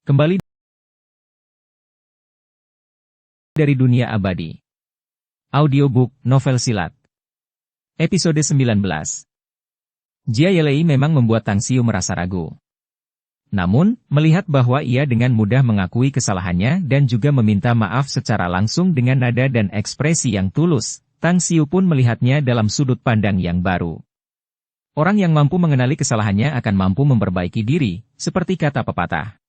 Kembali dari dunia abadi. Audiobook, novel silat. Episode 19. Jia Yelei memang membuat Tang Xiu merasa ragu. Namun, melihat bahwa ia dengan mudah mengakui kesalahannya dan juga meminta maaf secara langsung dengan nada dan ekspresi yang tulus, Tang Xiu pun melihatnya dalam sudut pandang yang baru. Orang yang mampu mengenali kesalahannya akan mampu memperbaiki diri, seperti kata pepatah.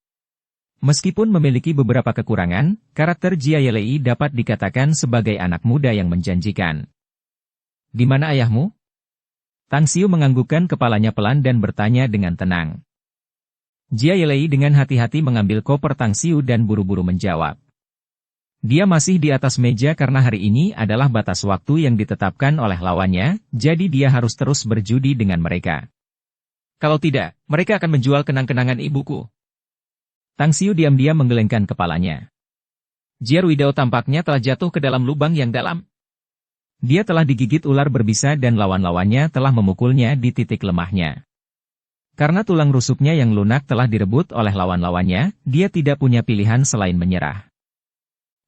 Meskipun memiliki beberapa kekurangan, karakter Jia Yelei dapat dikatakan sebagai anak muda yang menjanjikan. Di mana ayahmu? Tang Xiu menganggukkan kepalanya pelan dan bertanya dengan tenang. Jia Yelei dengan hati-hati mengambil koper Tang Xiu dan buru-buru menjawab. Dia masih di atas meja karena hari ini adalah batas waktu yang ditetapkan oleh lawannya, jadi dia harus terus berjudi dengan mereka. Kalau tidak, mereka akan menjual kenang-kenangan ibuku. Tang Xiu diam-diam menggelengkan kepalanya. Jia Ruidao tampaknya telah jatuh ke dalam lubang yang dalam. Dia telah digigit ular berbisa dan lawan-lawannya telah memukulnya di titik lemahnya. Karena tulang rusuknya yang lunak telah direbut oleh lawan-lawannya, dia tidak punya pilihan selain menyerah.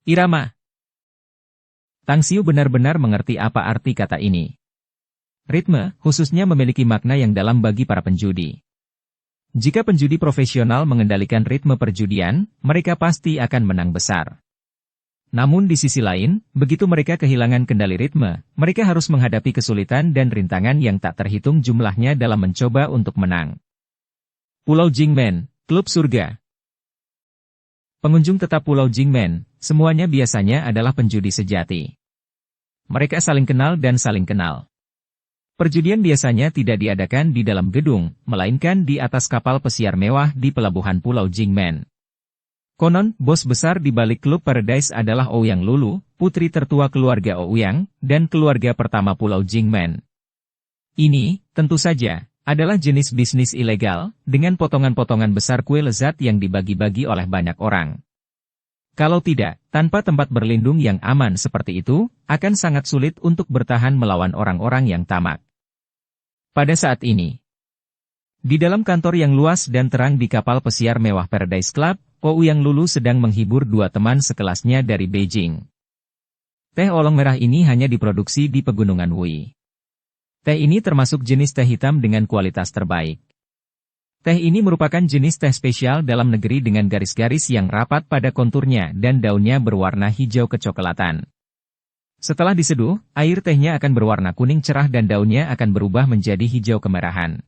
Irama. Tang Xiu benar-benar mengerti apa arti kata ini. Ritme, khususnya memiliki makna yang dalam bagi para penjudi. Jika penjudi profesional mengendalikan ritme perjudian, mereka pasti akan menang besar. Namun di sisi lain, begitu mereka kehilangan kendali ritme, mereka harus menghadapi kesulitan dan rintangan yang tak terhitung jumlahnya dalam mencoba untuk menang. Pulau Jingmen, Klub Surga. Pengunjung tetap Pulau Jingmen, semuanya biasanya adalah penjudi sejati. Mereka saling kenal dan saling kenal. Perjudian biasanya tidak diadakan di dalam gedung, melainkan di atas kapal pesiar mewah di pelabuhan Pulau Jingmen. Konon, bos besar di balik klub Paradise adalah Ouyang Lulu, putri tertua keluarga Ouyang, dan keluarga pertama Pulau Jingmen. Ini, tentu saja, adalah jenis bisnis ilegal, dengan potongan-potongan besar kue lezat yang dibagi-bagi oleh banyak orang. Kalau tidak, tanpa tempat berlindung yang aman seperti itu, akan sangat sulit untuk bertahan melawan orang-orang yang tamak. Pada saat ini, di dalam kantor yang luas dan terang di kapal pesiar mewah Paradise Club, Ouyang Lulu sedang menghibur dua teman sekelasnya dari Beijing. Teh olong merah ini hanya diproduksi di Pegunungan Wui. Teh ini termasuk jenis teh hitam dengan kualitas terbaik. Teh ini merupakan jenis teh spesial dalam negeri dengan garis-garis yang rapat pada konturnya dan daunnya berwarna hijau kecoklatan. Setelah diseduh, air tehnya akan berwarna kuning cerah dan daunnya akan berubah menjadi hijau kemerahan.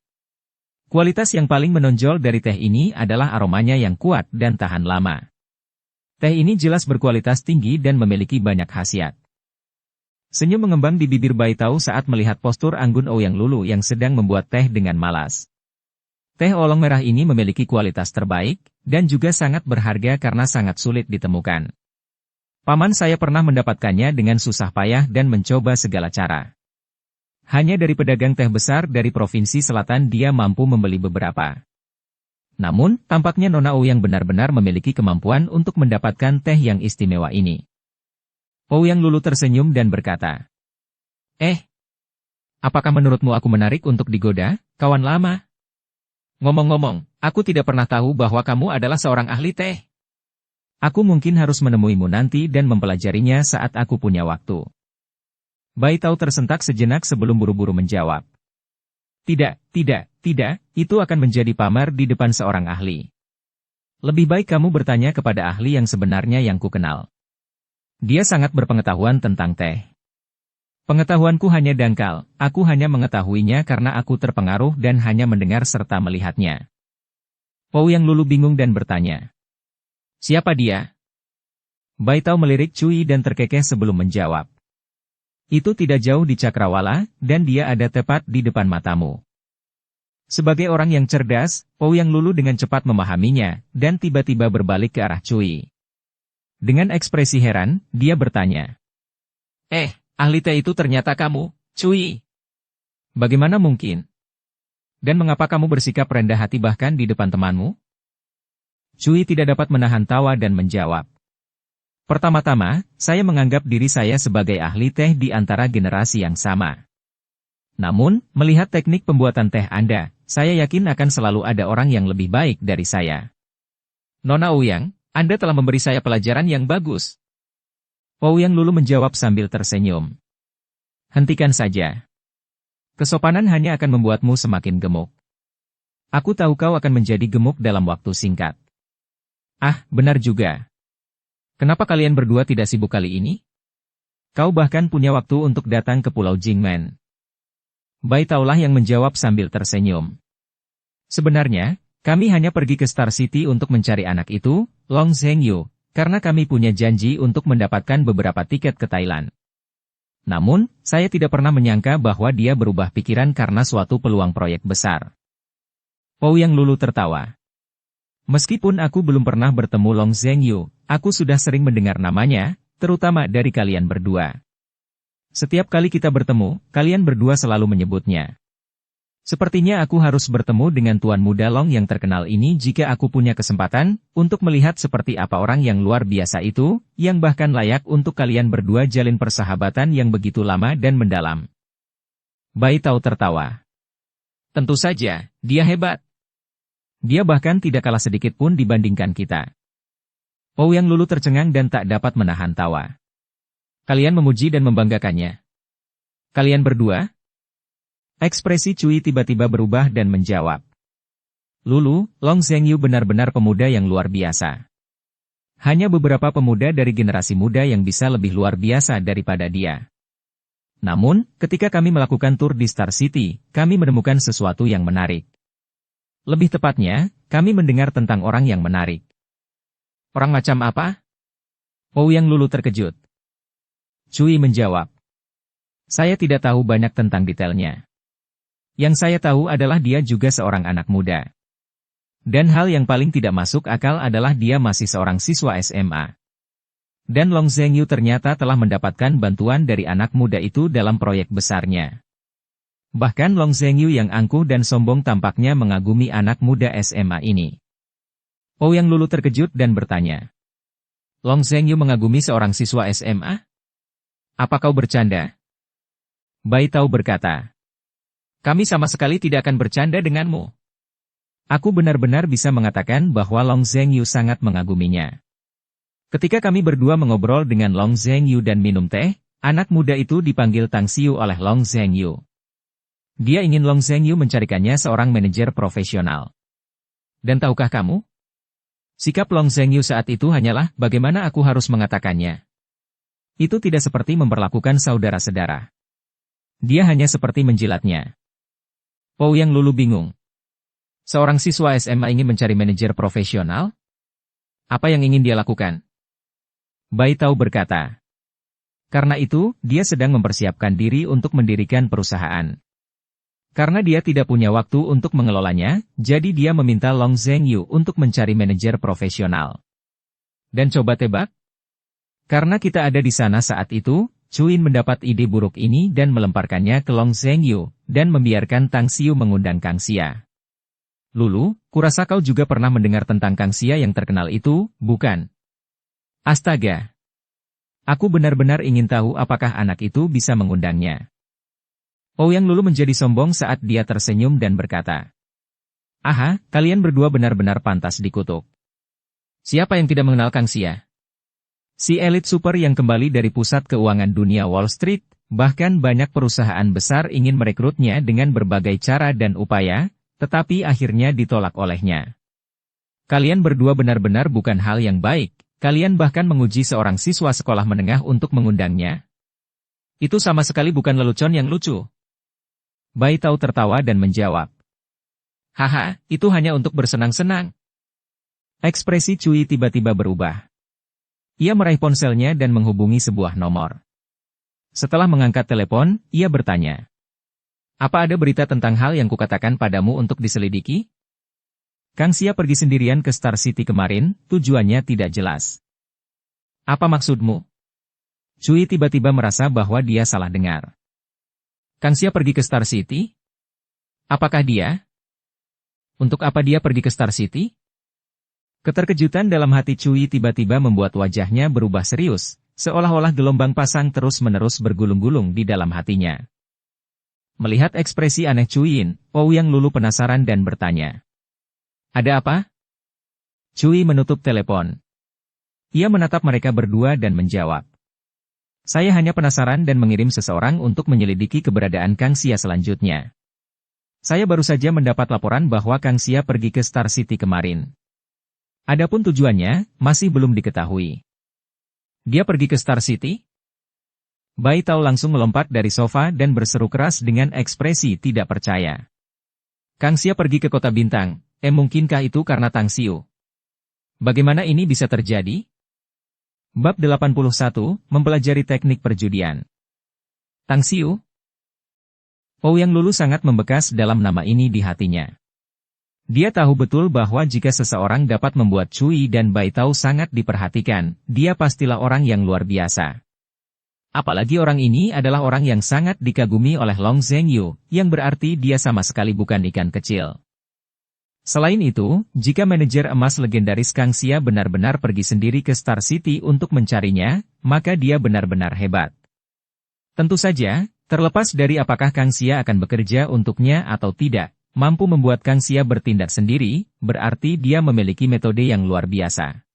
Kualitas yang paling menonjol dari teh ini adalah aromanya yang kuat dan tahan lama. Teh ini jelas berkualitas tinggi dan memiliki banyak khasiat. Senyum mengembang di bibir Bai Tao saat melihat postur anggun Ouyang Lulu yang sedang membuat teh dengan malas. Teh olong merah ini memiliki kualitas terbaik, dan juga sangat berharga karena sangat sulit ditemukan. Paman saya pernah mendapatkannya dengan susah payah dan mencoba segala cara. Hanya dari pedagang teh besar dari Provinsi Selatan dia mampu membeli beberapa. Namun, tampaknya Nona Ouyang benar-benar memiliki kemampuan untuk mendapatkan teh yang istimewa ini. Ouyang Lulu tersenyum dan berkata, apakah menurutmu aku menarik untuk digoda, kawan lama? Ngomong-ngomong, aku tidak pernah tahu bahwa kamu adalah seorang ahli teh. Aku mungkin harus menemuimu nanti dan mempelajarinya saat aku punya waktu. Bai Tao tersentak sejenak sebelum buru-buru menjawab. Tidak, itu akan menjadi pamer di depan seorang ahli. Lebih baik kamu bertanya kepada ahli yang sebenarnya yang kukenal. Dia sangat berpengetahuan tentang teh. Pengetahuanku hanya dangkal, aku hanya mengetahuinya karena aku terpengaruh dan hanya mendengar serta melihatnya. Ouyang Lulu bingung dan bertanya. Siapa dia? Bai Tao melirik Cui dan terkekeh sebelum menjawab. Itu tidak jauh di Cakrawala, dan dia ada tepat di depan matamu. Sebagai orang yang cerdas, Ouyang Lulu dengan cepat memahaminya, dan tiba-tiba berbalik ke arah Cui. Dengan ekspresi heran, dia bertanya. Ahli teh itu ternyata kamu, Cui. Bagaimana mungkin? Dan mengapa kamu bersikap rendah hati bahkan di depan temanmu? Cui tidak dapat menahan tawa dan menjawab. Pertama-tama, saya menganggap diri saya sebagai ahli teh di antara generasi yang sama. Namun, melihat teknik pembuatan teh Anda, saya yakin akan selalu ada orang yang lebih baik dari saya. Nona Ouyang, Anda telah memberi saya pelajaran yang bagus. Ouyang Lulu menjawab sambil tersenyum. Hentikan saja. Kesopanan hanya akan membuatmu semakin gemuk. Aku tahu kau akan menjadi gemuk dalam waktu singkat. Ah, benar juga. Kenapa kalian berdua tidak sibuk kali ini? Kau bahkan punya waktu untuk datang ke Pulau Jingmen. Bai Taolah yang menjawab sambil tersenyum. Sebenarnya, kami hanya pergi ke Star City untuk mencari anak itu, Long Zhengyu, karena kami punya janji untuk mendapatkan beberapa tiket ke Thailand. Namun, saya tidak pernah menyangka bahwa dia berubah pikiran karena suatu peluang proyek besar. Ouyang Lulu tertawa. Meskipun aku belum pernah bertemu Long Zhengyu, aku sudah sering mendengar namanya, terutama dari kalian berdua. Setiap kali kita bertemu, kalian berdua selalu menyebutnya. Sepertinya aku harus bertemu dengan Tuan Muda Long yang terkenal ini jika aku punya kesempatan untuk melihat seperti apa orang yang luar biasa itu, yang bahkan layak untuk kalian berdua jalin persahabatan yang begitu lama dan mendalam. Bai Tao tertawa. Tentu saja, dia hebat. Dia bahkan tidak kalah sedikit pun dibandingkan kita. Ouyang Lulu tercengang dan tak dapat menahan tawa. Kalian memuji dan membanggakannya. Kalian berdua? Ekspresi Cui tiba-tiba berubah dan menjawab. Lulu, Long Zhengyu benar-benar pemuda yang luar biasa. Hanya beberapa pemuda dari generasi muda yang bisa lebih luar biasa daripada dia. Namun, ketika kami melakukan tur di Star City, kami menemukan sesuatu yang menarik. Lebih tepatnya, kami mendengar tentang orang yang menarik. Orang macam apa? Ouyang Lulu terkejut. Cui menjawab. Saya tidak tahu banyak tentang detailnya. Yang saya tahu adalah dia juga seorang anak muda. Dan hal yang paling tidak masuk akal adalah dia masih seorang siswa SMA. Dan Long Zhengyu ternyata telah mendapatkan bantuan dari anak muda itu dalam proyek besarnya. Bahkan Long Zhengyu yang angkuh dan sombong tampaknya mengagumi anak muda SMA ini. Ouyang Lulu terkejut dan bertanya. Long Zhengyu mengagumi seorang siswa SMA? Apa kau bercanda? Bai Tao berkata. Kami sama sekali tidak akan bercanda denganmu. Aku benar-benar bisa mengatakan bahwa Long Zhengyu sangat mengaguminya. Ketika kami berdua mengobrol dengan Long Zhengyu dan minum teh, anak muda itu dipanggil Tang Xiu oleh Long Zhengyu. Dia ingin Long Zhengyu mencarikannya seorang manajer profesional. Dan tahukah kamu? Sikap Long Zhengyu saat itu hanyalah bagaimana aku harus mengatakannya. Itu tidak seperti memperlakukan saudara-saudara. Dia hanya seperti menjilatnya. Ouyang Lulu bingung. Seorang siswa SMA ingin mencari manajer profesional? Apa yang ingin dia lakukan? Bai Tao berkata. Karena itu, dia sedang mempersiapkan diri untuk mendirikan perusahaan. Karena dia tidak punya waktu untuk mengelolanya, jadi dia meminta Long Zhengyu untuk mencari manajer profesional. Dan coba tebak? Karena kita ada di sana saat itu, Cuin mendapat ide buruk ini dan melemparkannya ke Long Zhengyu, dan membiarkan Tang Xiu mengundang Kang Xia. Lulu, kurasa kau juga pernah mendengar tentang Kang Xia yang terkenal itu, bukan? Astaga! Aku benar-benar ingin tahu apakah anak itu bisa mengundangnya. Ouyang Lulu menjadi sombong saat dia tersenyum dan berkata. Aha, kalian berdua benar-benar pantas dikutuk. Siapa yang tidak mengenal Kang Xia? Si elit super yang kembali dari pusat keuangan dunia Wall Street, bahkan banyak perusahaan besar ingin merekrutnya dengan berbagai cara dan upaya, tetapi akhirnya ditolak olehnya. Kalian berdua benar-benar bukan hal yang baik, kalian bahkan menguji seorang siswa sekolah menengah untuk mengundangnya. Itu sama sekali bukan lelucon yang lucu. Bai Tao tertawa dan menjawab. Haha, itu hanya untuk bersenang-senang. Ekspresi Cui tiba-tiba berubah. Ia meraih ponselnya dan menghubungi sebuah nomor. Setelah mengangkat telepon, ia bertanya. Apa ada berita tentang hal yang kukatakan padamu untuk diselidiki? Kang Xia pergi sendirian ke Star City kemarin, tujuannya tidak jelas. Apa maksudmu? Cui tiba-tiba merasa bahwa dia salah dengar. Kang Xia pergi ke Star City? Apakah dia? Untuk apa dia pergi ke Star City? Keterkejutan dalam hati Cui tiba-tiba membuat wajahnya berubah serius, seolah-olah gelombang pasang terus-menerus bergulung-gulung di dalam hatinya. Melihat ekspresi aneh Cuyin, Ouyang Lulu penasaran dan bertanya. Ada apa? Cui menutup telepon. Ia menatap mereka berdua dan menjawab. Saya hanya penasaran dan mengirim seseorang untuk menyelidiki keberadaan Kang Xia selanjutnya. Saya baru saja mendapat laporan bahwa Kang Xia pergi ke Star City kemarin. Adapun tujuannya, masih belum diketahui. Dia pergi ke Star City? Bai Tao langsung melompat dari sofa dan berseru keras dengan ekspresi tidak percaya. Kang Xia pergi ke Kota Bintang, mungkinkah itu karena Tang Xiu? Bagaimana ini bisa terjadi? Bab 81, Mempelajari Teknik Perjudian. Tang Xiu? Ouyang Lulu sangat membekas dalam nama ini di hatinya. Dia tahu betul bahwa jika seseorang dapat membuat Cui dan Bai Tao sangat diperhatikan, dia pastilah orang yang luar biasa. Apalagi orang ini adalah orang yang sangat dikagumi oleh Long Zhengyu, yang berarti dia sama sekali bukan ikan kecil. Selain itu, jika manajer emas legendaris Kang Xia benar-benar pergi sendiri ke Star City untuk mencarinya, maka dia benar-benar hebat. Tentu saja, terlepas dari apakah Kang Xia akan bekerja untuknya atau tidak, mampu membuat Kang Xia bertindak sendiri, berarti dia memiliki metode yang luar biasa.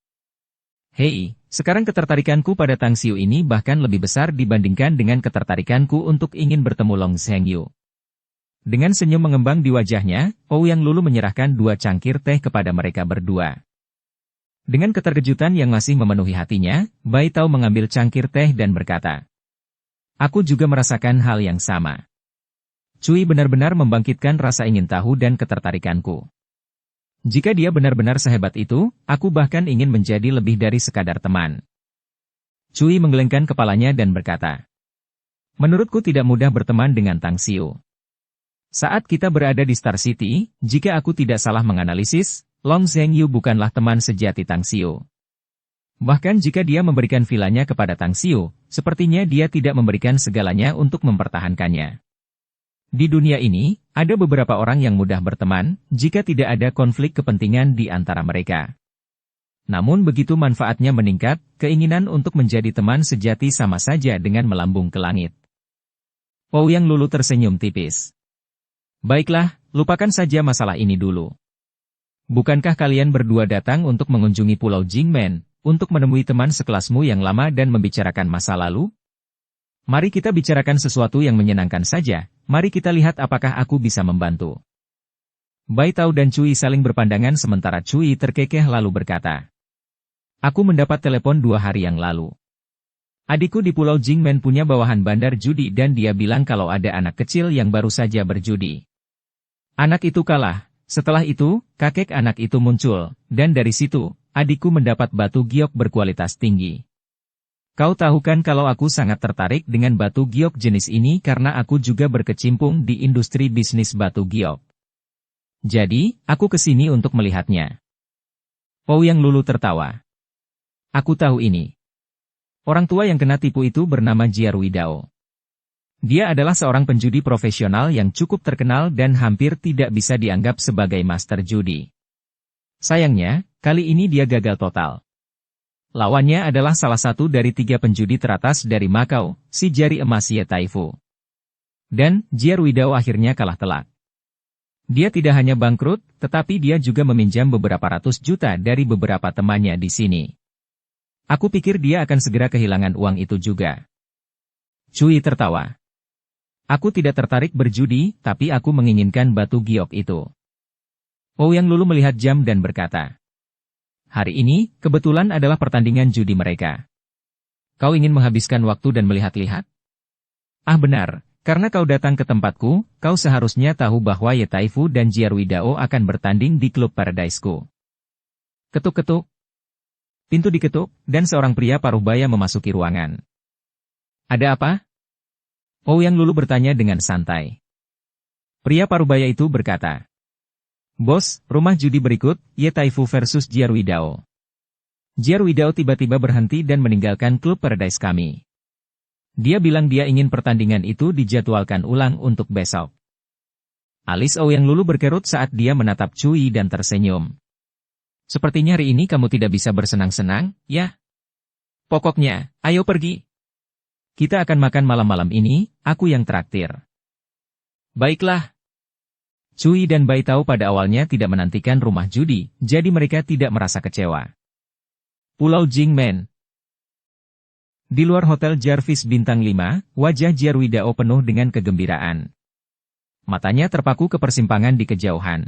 Hei, sekarang ketertarikanku pada Tang Xiu ini bahkan lebih besar dibandingkan dengan ketertarikanku untuk ingin bertemu Long Zhengyu. Dengan senyum mengembang di wajahnya, Ouyang Lulu menyerahkan 2 cangkir teh kepada mereka berdua. Dengan keterkejutan yang masih memenuhi hatinya, Bai Tao mengambil cangkir teh dan berkata, "Aku juga merasakan hal yang sama. Cui benar-benar membangkitkan rasa ingin tahu dan ketertarikanku. Jika dia benar-benar sehebat itu, aku bahkan ingin menjadi lebih dari sekadar teman." Cui menggelengkan kepalanya dan berkata, "Menurutku tidak mudah berteman dengan Tang Xiu. Saat kita berada di Star City, jika aku tidak salah menganalisis, Long Zhengyu bukanlah teman sejati Tang Xiu. Bahkan jika dia memberikan vilanya kepada Tang Xiu, sepertinya dia tidak memberikan segalanya untuk mempertahankannya. Di dunia ini, ada beberapa orang yang mudah berteman, jika tidak ada konflik kepentingan di antara mereka. Namun begitu manfaatnya meningkat, keinginan untuk menjadi teman sejati sama saja dengan melambung ke langit." Ouyang Lulu tersenyum tipis. "Baiklah, lupakan saja masalah ini dulu. Bukankah kalian berdua datang untuk mengunjungi Pulau Jingmen, untuk menemui teman sekelasmu yang lama dan membicarakan masa lalu? Mari kita bicarakan sesuatu yang menyenangkan saja, mari kita lihat apakah aku bisa membantu." Bai Tao dan Cui saling berpandangan sementara Cui terkekeh lalu berkata, "Aku mendapat telepon 2 hari yang lalu. Adikku di Pulau Jingmen punya bawahan bandar judi dan dia bilang kalau ada anak kecil yang baru saja berjudi. Anak itu kalah, setelah itu, kakek anak itu muncul, dan dari situ, adikku mendapat batu giok berkualitas tinggi. Kau tahu kan kalau aku sangat tertarik dengan batu giok jenis ini karena aku juga berkecimpung di industri bisnis batu giok. Jadi, aku kesini untuk melihatnya." Ouyang Lulu tertawa. "Aku tahu ini. Orang tua yang kena tipu itu bernama Jiarui Dao. Dia adalah seorang penjudi profesional yang cukup terkenal dan hampir tidak bisa dianggap sebagai master judi. Sayangnya, kali ini dia gagal total. Lawannya adalah salah satu dari 3 penjudi teratas dari Makau, si jari emas Ye Taifu. Dan, Jiarui Dao akhirnya kalah telak. Dia tidak hanya bangkrut, tetapi dia juga meminjam beberapa ratus juta dari beberapa temannya di sini. Aku pikir dia akan segera kehilangan uang itu juga." Cui tertawa. "Aku tidak tertarik berjudi, tapi aku menginginkan batu giok itu." Ouyang Lulu melihat jam dan berkata, "Hari ini, kebetulan adalah pertandingan judi mereka. Kau ingin menghabiskan waktu dan melihat-lihat?" "Ah benar, karena kau datang ke tempatku, kau seharusnya tahu bahwa Ye Taifu dan Jiarui Dao akan bertanding di klub Paradise-ku." Ketuk-ketuk. Pintu diketuk, dan seorang pria paruh baya memasuki ruangan. "Ada apa?" Ouyang Lulu bertanya dengan santai. Pria parubaya itu berkata, "Bos, rumah judi berikut, Ye Taifu versus Jiarui Dao." Jiarui Dao tiba-tiba berhenti dan meninggalkan klub Paradise kami. Dia bilang dia ingin pertandingan itu dijadwalkan ulang untuk besok. Alis Ouyang Lulu berkerut saat dia menatap Cui dan tersenyum. "Sepertinya hari ini kamu tidak bisa bersenang-senang, ya? Pokoknya, ayo pergi. Kita akan makan malam-malam ini, aku yang traktir." "Baiklah." Cui dan Bai tahu pada awalnya tidak menantikan rumah judi, jadi mereka tidak merasa kecewa. Pulau Jingmen. Di luar Hotel Jarvis Bintang 5, wajah Jiarwidao penuh dengan kegembiraan. Matanya terpaku ke persimpangan di kejauhan.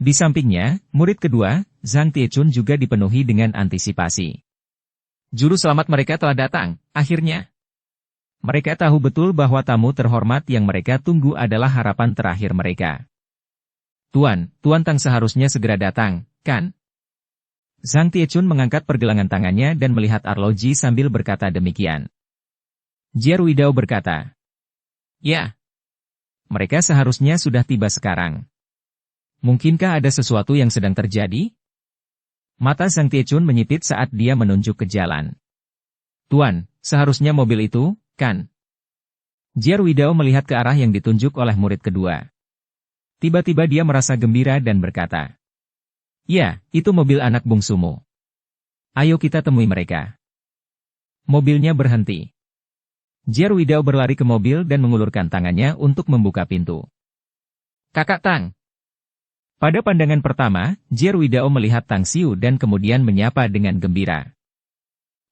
Di sampingnya, murid kedua, Zhang Tiechun juga dipenuhi dengan antisipasi. Juru selamat mereka telah datang, akhirnya. Mereka tahu betul bahwa tamu terhormat yang mereka tunggu adalah harapan terakhir mereka. Tuan Tang seharusnya segera datang, kan? Zhang Tiechun mengangkat pergelangan tangannya dan melihat arloji sambil berkata demikian. Jiarwidao berkata, "Ya. Mereka seharusnya sudah tiba sekarang. Mungkinkah ada sesuatu yang sedang terjadi?" Mata Zhang Tiechun menyipit saat dia menunjuk ke jalan. "Tuan, seharusnya mobil itu, kan?" Jiarwidao melihat ke arah yang ditunjuk oleh murid kedua. Tiba-tiba dia merasa gembira dan berkata, "Ya, itu mobil anak bungsumu. Ayo kita temui mereka." Mobilnya berhenti. Jiarwidao berlari ke mobil dan mengulurkan tangannya untuk membuka pintu. "Kakak Tang." Pada pandangan pertama, Jiarwidao melihat Tang Xiu dan kemudian menyapa dengan gembira.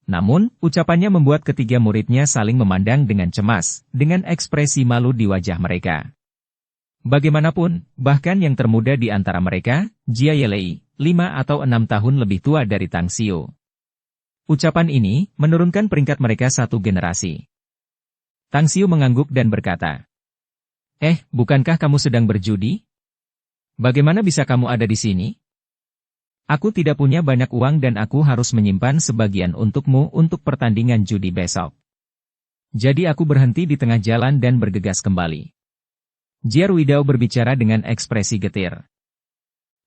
Namun, ucapannya membuat ketiga muridnya saling memandang dengan cemas, dengan ekspresi malu di wajah mereka. Bagaimanapun, bahkan yang termuda di antara mereka, Jia Yelei, 5 atau 6 tahun lebih tua dari Tang Xiu. Ucapan ini menurunkan peringkat mereka satu generasi. Tang Xiu mengangguk dan berkata, bukankah kamu sedang berjudi? Bagaimana bisa kamu ada di sini? Aku tidak punya banyak uang dan aku harus menyimpan sebagian untukmu untuk pertandingan judi besok. Jadi aku berhenti di tengah jalan dan bergegas kembali. Jiarwidao berbicara dengan ekspresi getir.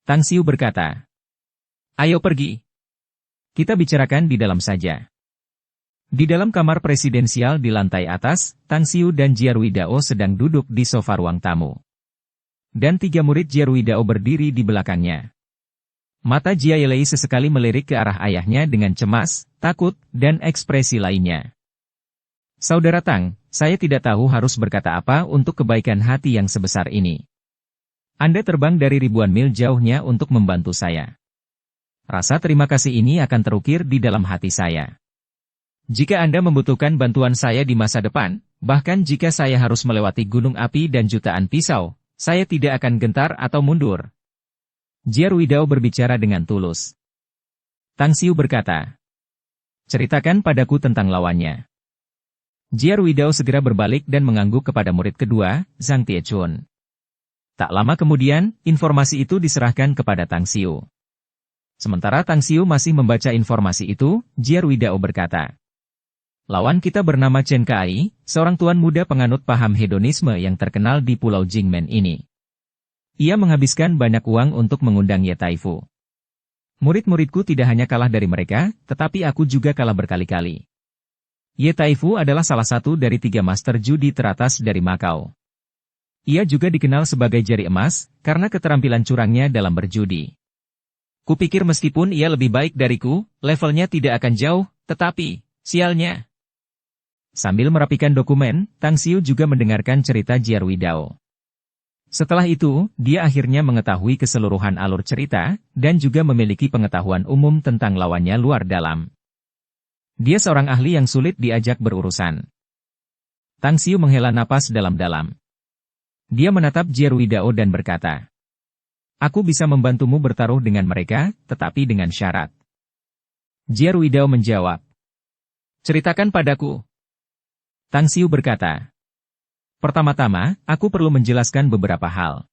Tang Xiu berkata, "Ayo pergi. Kita bicarakan di dalam saja." Di dalam kamar presidensial di lantai atas, Tang Xiu dan Jiarwidao sedang duduk di sofa ruang tamu. Dan 3 murid Jiarwidao berdiri di belakangnya. Mata Jia Yelei sesekali melirik ke arah ayahnya dengan cemas, takut, dan ekspresi lainnya. "Saudara Tang, saya tidak tahu harus berkata apa untuk kebaikan hati yang sebesar ini. Anda terbang dari ribuan mil jauhnya untuk membantu saya. Rasa terima kasih ini akan terukir di dalam hati saya. Jika Anda membutuhkan bantuan saya di masa depan, bahkan jika saya harus melewati gunung api dan jutaan pisau, saya tidak akan gentar atau mundur." Jiarwidao berbicara dengan tulus. Tang Xiu berkata, "Ceritakan padaku tentang lawannya." Jiarwidao segera berbalik dan mengangguk kepada murid kedua, Zhang Tiechun. Tak lama kemudian, informasi itu diserahkan kepada Tang Xiu. Sementara Tang Xiu masih membaca informasi itu, Jiarwidao berkata, "Lawan kita bernama Chen Kai, seorang tuan muda penganut paham hedonisme yang terkenal di Pulau Jingmen ini. Ia menghabiskan banyak uang untuk mengundang Ye Taifu. Murid-muridku tidak hanya kalah dari mereka, tetapi aku juga kalah berkali-kali. Ye Taifu adalah salah satu dari 3 master judi teratas dari Makau. Ia juga dikenal sebagai jari emas, karena keterampilan curangnya dalam berjudi. Kupikir meskipun ia lebih baik dariku, levelnya tidak akan jauh, tetapi, sialnya." Sambil merapikan dokumen, Tang Xiu juga mendengarkan cerita Jiarwidao. Setelah itu, dia akhirnya mengetahui keseluruhan alur cerita, dan juga memiliki pengetahuan umum tentang lawannya luar dalam. Dia seorang ahli yang sulit diajak berurusan. Tang Xiu menghela napas dalam-dalam. Dia menatap Jiarwidao dan berkata, "Aku bisa membantumu bertaruh dengan mereka, tetapi dengan syarat." Jiarwidao menjawab, "Ceritakan padaku." Tang Xiu berkata, "Pertama-tama, aku perlu menjelaskan beberapa hal.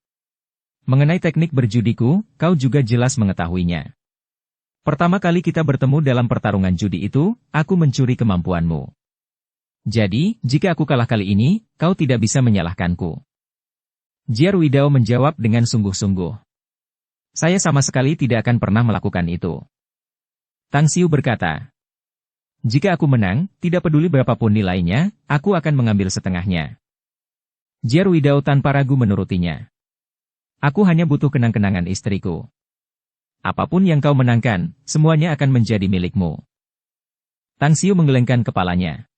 Mengenai teknik berjudiku, kau juga jelas mengetahuinya. Pertama kali kita bertemu dalam pertarungan judi itu, aku mencuri kemampuanmu. Jadi, jika aku kalah kali ini, kau tidak bisa menyalahkanku." Jiarwidao menjawab dengan sungguh-sungguh, "Saya sama sekali tidak akan pernah melakukan itu." Tang Xiu berkata, "Jika aku menang, tidak peduli berapapun nilainya, aku akan mengambil setengahnya." Jiarwidao tanpa ragu menurutinya. "Aku hanya butuh kenang-kenangan istriku. Apapun yang kau menangkan, semuanya akan menjadi milikmu." Tang Xiu menggelengkan kepalanya.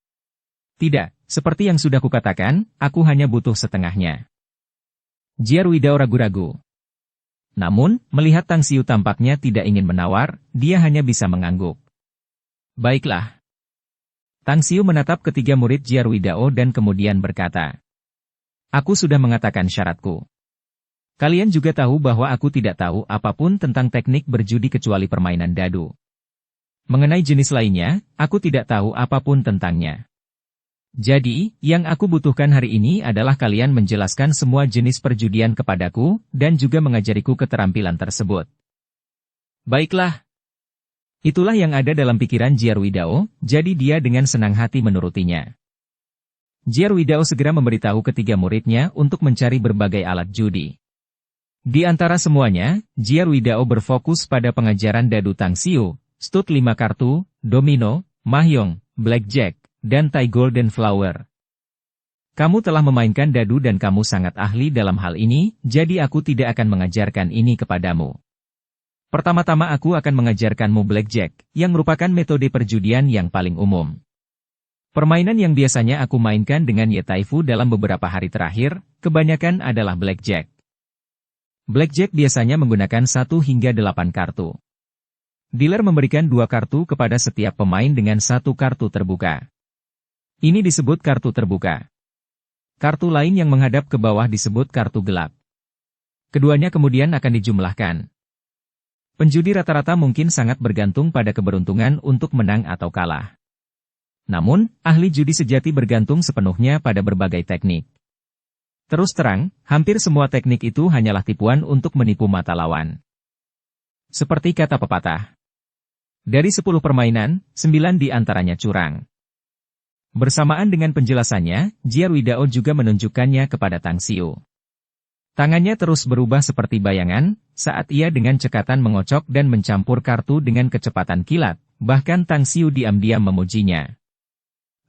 "Tidak, seperti yang sudah kukatakan, aku hanya butuh setengahnya." Jiarwidao ragu-ragu. Namun, melihat Tang Xiu tampaknya tidak ingin menawar, dia hanya bisa mengangguk. Baiklah. Tang Xiu menatap ketiga murid Jiarwidao dan kemudian berkata, "Aku sudah mengatakan syaratku. Kalian juga tahu bahwa aku tidak tahu apapun tentang teknik berjudi kecuali permainan dadu. Mengenai jenis lainnya, aku tidak tahu apapun tentangnya. Jadi, yang aku butuhkan hari ini adalah kalian menjelaskan semua jenis perjudian kepadaku, dan juga mengajariku keterampilan tersebut." Baiklah. Itulah yang ada dalam pikiran Jiarwidao, jadi dia dengan senang hati menurutinya. Jiarwidao segera memberitahu ketiga muridnya untuk mencari berbagai alat judi. Di antara semuanya, Jiarwidao berfokus pada pengajaran dadu Tang Xiu, stud 5 kartu, domino, mahjong, blackjack, dan tai golden flower. Kamu telah memainkan dadu dan kamu sangat ahli dalam hal ini, jadi aku tidak akan mengajarkan ini kepadamu. Pertama-tama aku akan mengajarkanmu blackjack, yang merupakan metode perjudian yang paling umum. Permainan yang biasanya aku mainkan dengan Ye Taifu dalam beberapa hari terakhir, kebanyakan adalah blackjack. Blackjack biasanya menggunakan 1 hingga 8 kartu. Dealer memberikan 2 kartu kepada setiap pemain dengan 1 kartu terbuka. Ini disebut kartu terbuka. Kartu lain yang menghadap ke bawah disebut kartu gelap. Keduanya kemudian akan dijumlahkan. Penjudi rata-rata mungkin sangat bergantung pada keberuntungan untuk menang atau kalah. Namun, ahli judi sejati bergantung sepenuhnya pada berbagai teknik. Terus terang, hampir semua teknik itu hanyalah tipuan untuk menipu mata lawan. Seperti kata pepatah. Dari 10 permainan, 9 di antaranya curang. Bersamaan dengan penjelasannya, Jiarwidao juga menunjukkannya kepada Tang Xiu. Tangannya terus berubah seperti bayangan, saat ia dengan cekatan mengocok dan mencampur kartu dengan kecepatan kilat, bahkan Tang Xiu diam-diam memujinya.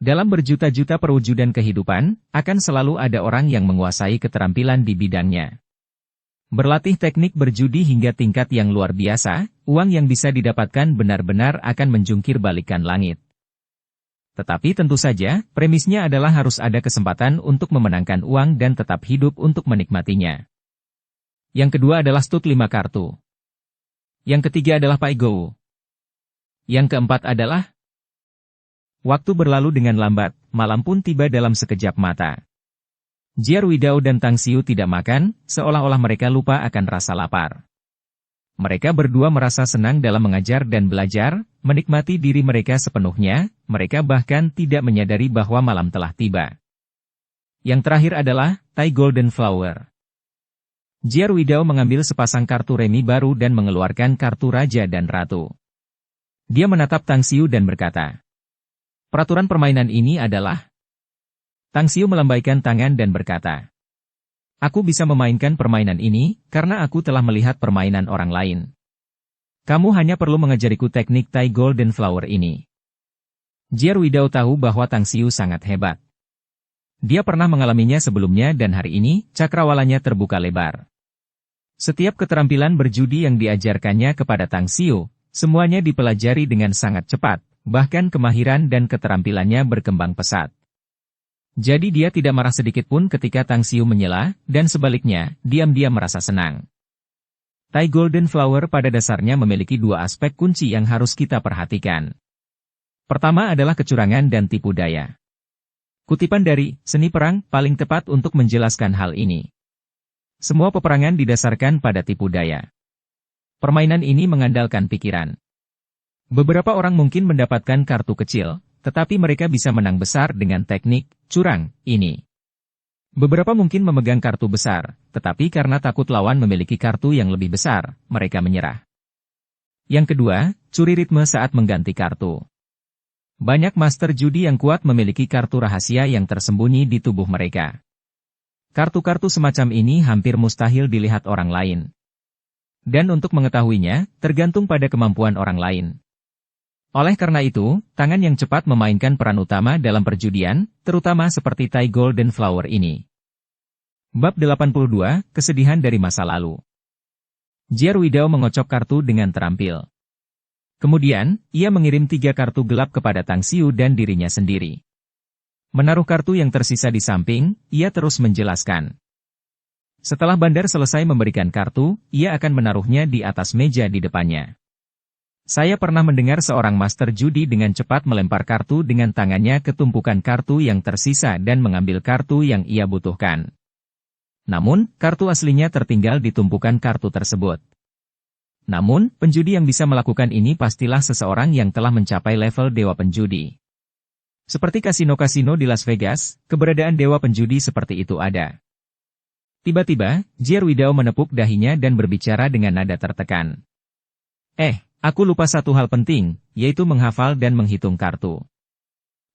Dalam berjuta-juta perwujudan kehidupan, akan selalu ada orang yang menguasai keterampilan di bidangnya. Berlatih teknik berjudi hingga tingkat yang luar biasa, uang yang bisa didapatkan benar-benar akan menjungkir balikan langit. Tetapi tentu saja, premisnya adalah harus ada kesempatan untuk memenangkan uang dan tetap hidup untuk menikmatinya. Yang kedua adalah stud 5 kartu. Yang ketiga adalah pai go. Yang keempat adalah waktu berlalu dengan lambat, malam pun tiba dalam sekejap mata. Jiarwidao dan Tang Xiu tidak makan, seolah-olah mereka lupa akan rasa lapar. Mereka berdua merasa senang dalam mengajar dan belajar, menikmati diri mereka sepenuhnya, mereka bahkan tidak menyadari bahwa malam telah tiba. Yang terakhir adalah tai golden flower. Jiarwidao mengambil sepasang kartu remi baru dan mengeluarkan kartu raja dan ratu. Dia menatap Tang Xiu dan berkata, "Peraturan permainan ini adalah..." Tang Xiu melambaikan tangan dan berkata, "Aku bisa memainkan permainan ini, karena aku telah melihat permainan orang lain. Kamu hanya perlu mengajariku teknik tai golden flower ini." Jiarwidao tahu bahwa Tang Xiu sangat hebat. Dia pernah mengalaminya sebelumnya dan hari ini, cakrawalanya terbuka lebar. Setiap keterampilan berjudi yang diajarkannya kepada Tang Xiu, semuanya dipelajari dengan sangat cepat, bahkan kemahiran dan keterampilannya berkembang pesat. Jadi dia tidak marah sedikit pun ketika Tang Xiu menyela, dan sebaliknya, diam-diam merasa senang. Tai golden flower pada dasarnya memiliki 2 aspek kunci yang harus kita perhatikan. Pertama adalah kecurangan dan tipu daya. Kutipan dari Seni Perang paling tepat untuk menjelaskan hal ini. Semua peperangan didasarkan pada tipu daya. Permainan ini mengandalkan pikiran. Beberapa orang mungkin mendapatkan kartu kecil, tetapi mereka bisa menang besar dengan teknik curang ini. Beberapa mungkin memegang kartu besar, tetapi karena takut lawan memiliki kartu yang lebih besar, mereka menyerah. Yang kedua, curi ritme saat mengganti kartu. Banyak master judi yang kuat memiliki kartu rahasia yang tersembunyi di tubuh mereka. Kartu-kartu semacam ini hampir mustahil dilihat orang lain. Dan untuk mengetahuinya, tergantung pada kemampuan orang lain. Oleh karena itu, tangan yang cepat memainkan peran utama dalam perjudian, terutama seperti tai golden flower ini. Bab 82, Kesedihan dari Masa Lalu. Jiarwidao mengocok kartu dengan terampil. Kemudian, ia mengirim 3 kartu gelap kepada Tang Xiu dan dirinya sendiri. Menaruh kartu yang tersisa di samping, ia terus menjelaskan. Setelah bandar selesai memberikan kartu, ia akan menaruhnya di atas meja di depannya. Saya pernah mendengar seorang master judi dengan cepat melempar kartu dengan tangannya ke tumpukan kartu yang tersisa dan mengambil kartu yang ia butuhkan. Namun, kartu aslinya tertinggal di tumpukan kartu tersebut. Namun, penjudi yang bisa melakukan ini pastilah seseorang yang telah mencapai level dewa penjudi. Seperti kasino-kasino di Las Vegas, keberadaan dewa penjudi seperti itu ada. Tiba-tiba, Jierwidao menepuk dahinya dan berbicara dengan nada tertekan. Aku lupa satu hal penting, yaitu menghafal dan menghitung kartu.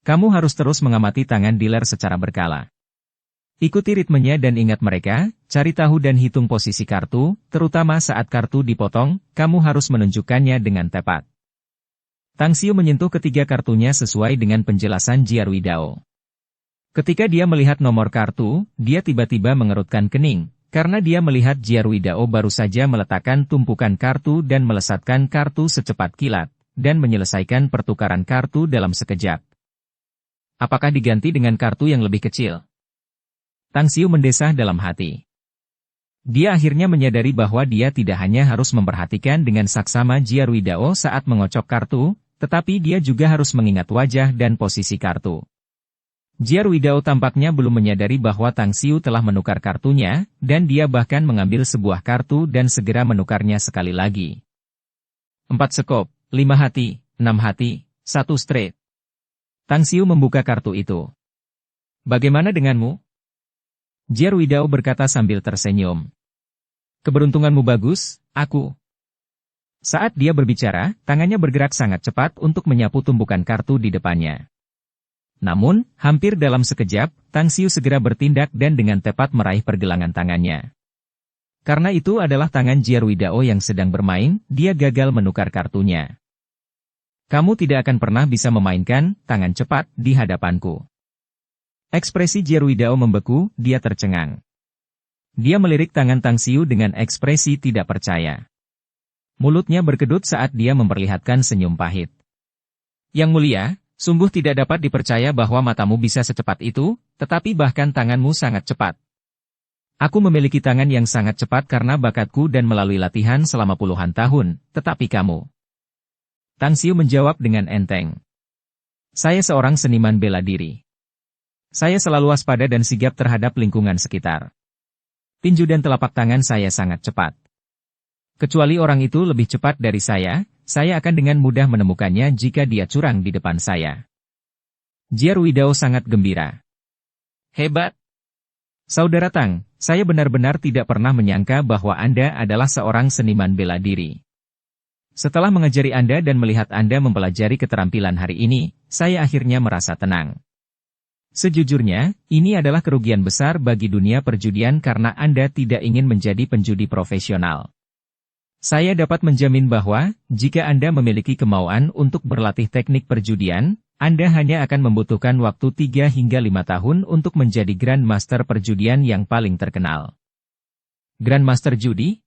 Kamu harus terus mengamati tangan dealer secara berkala. Ikuti ritmenya dan ingat mereka, cari tahu dan hitung posisi kartu, terutama saat kartu dipotong, kamu harus menunjukkannya dengan tepat. Tang Xiu menyentuh ketiga kartunya sesuai dengan penjelasan Jierwidao. Ketika dia melihat nomor kartu, dia tiba-tiba mengerutkan kening, karena dia melihat Jierwidao baru saja meletakkan tumpukan kartu dan melesatkan kartu secepat kilat, dan menyelesaikan pertukaran kartu dalam sekejap. Apakah diganti dengan kartu yang lebih kecil? Tang Xiu mendesah dalam hati. Dia akhirnya menyadari bahwa dia tidak hanya harus memperhatikan dengan saksama Jierwidao saat mengocok kartu, tetapi dia juga harus mengingat wajah dan posisi kartu. Jierwidao tampaknya belum menyadari bahwa Tang Xiu telah menukar kartunya, dan dia bahkan mengambil sebuah kartu dan segera menukarnya sekali lagi. 4 sekop, 5 hati, 6 hati, 1 straight. Tang Xiu membuka kartu itu. Bagaimana denganmu? Jierwidao berkata sambil tersenyum. Keberuntunganmu bagus, aku. Saat dia berbicara, tangannya bergerak sangat cepat untuk menyapu tumpukan kartu di depannya. Namun, hampir dalam sekejap, Tang Xiu segera bertindak dan dengan tepat meraih pergelangan tangannya. Karena itu adalah tangan Jierwidao yang sedang bermain, dia gagal menukar kartunya. Kamu tidak akan pernah bisa memainkan tangan cepat di hadapanku. Ekspresi Jierwidao membeku, dia tercengang. Dia melirik tangan Tang Xiu dengan ekspresi tidak percaya. Mulutnya berkedut saat dia memperlihatkan senyum pahit. Yang mulia, sungguh tidak dapat dipercaya bahwa matamu bisa secepat itu, tetapi bahkan tanganmu sangat cepat. Aku memiliki tangan yang sangat cepat karena bakatku dan melalui latihan selama puluhan tahun, tetapi kamu. Tang Xiu menjawab dengan enteng. Saya seorang seniman bela diri. Saya selalu waspada dan sigap terhadap lingkungan sekitar. Tinju dan telapak tangan saya sangat cepat. Kecuali orang itu lebih cepat dari saya akan dengan mudah menemukannya jika dia curang di depan saya. Jierwidao sangat gembira. Hebat! Saudara Tang, saya benar-benar tidak pernah menyangka bahwa Anda adalah seorang seniman bela diri. Setelah mengajari Anda dan melihat Anda mempelajari keterampilan hari ini, saya akhirnya merasa tenang. Sejujurnya, ini adalah kerugian besar bagi dunia perjudian karena Anda tidak ingin menjadi penjudi profesional. Saya dapat menjamin bahwa, jika Anda memiliki kemauan untuk berlatih teknik perjudian, Anda hanya akan membutuhkan waktu 3 hingga 5 tahun untuk menjadi Grandmaster perjudian yang paling terkenal. Grandmaster judi?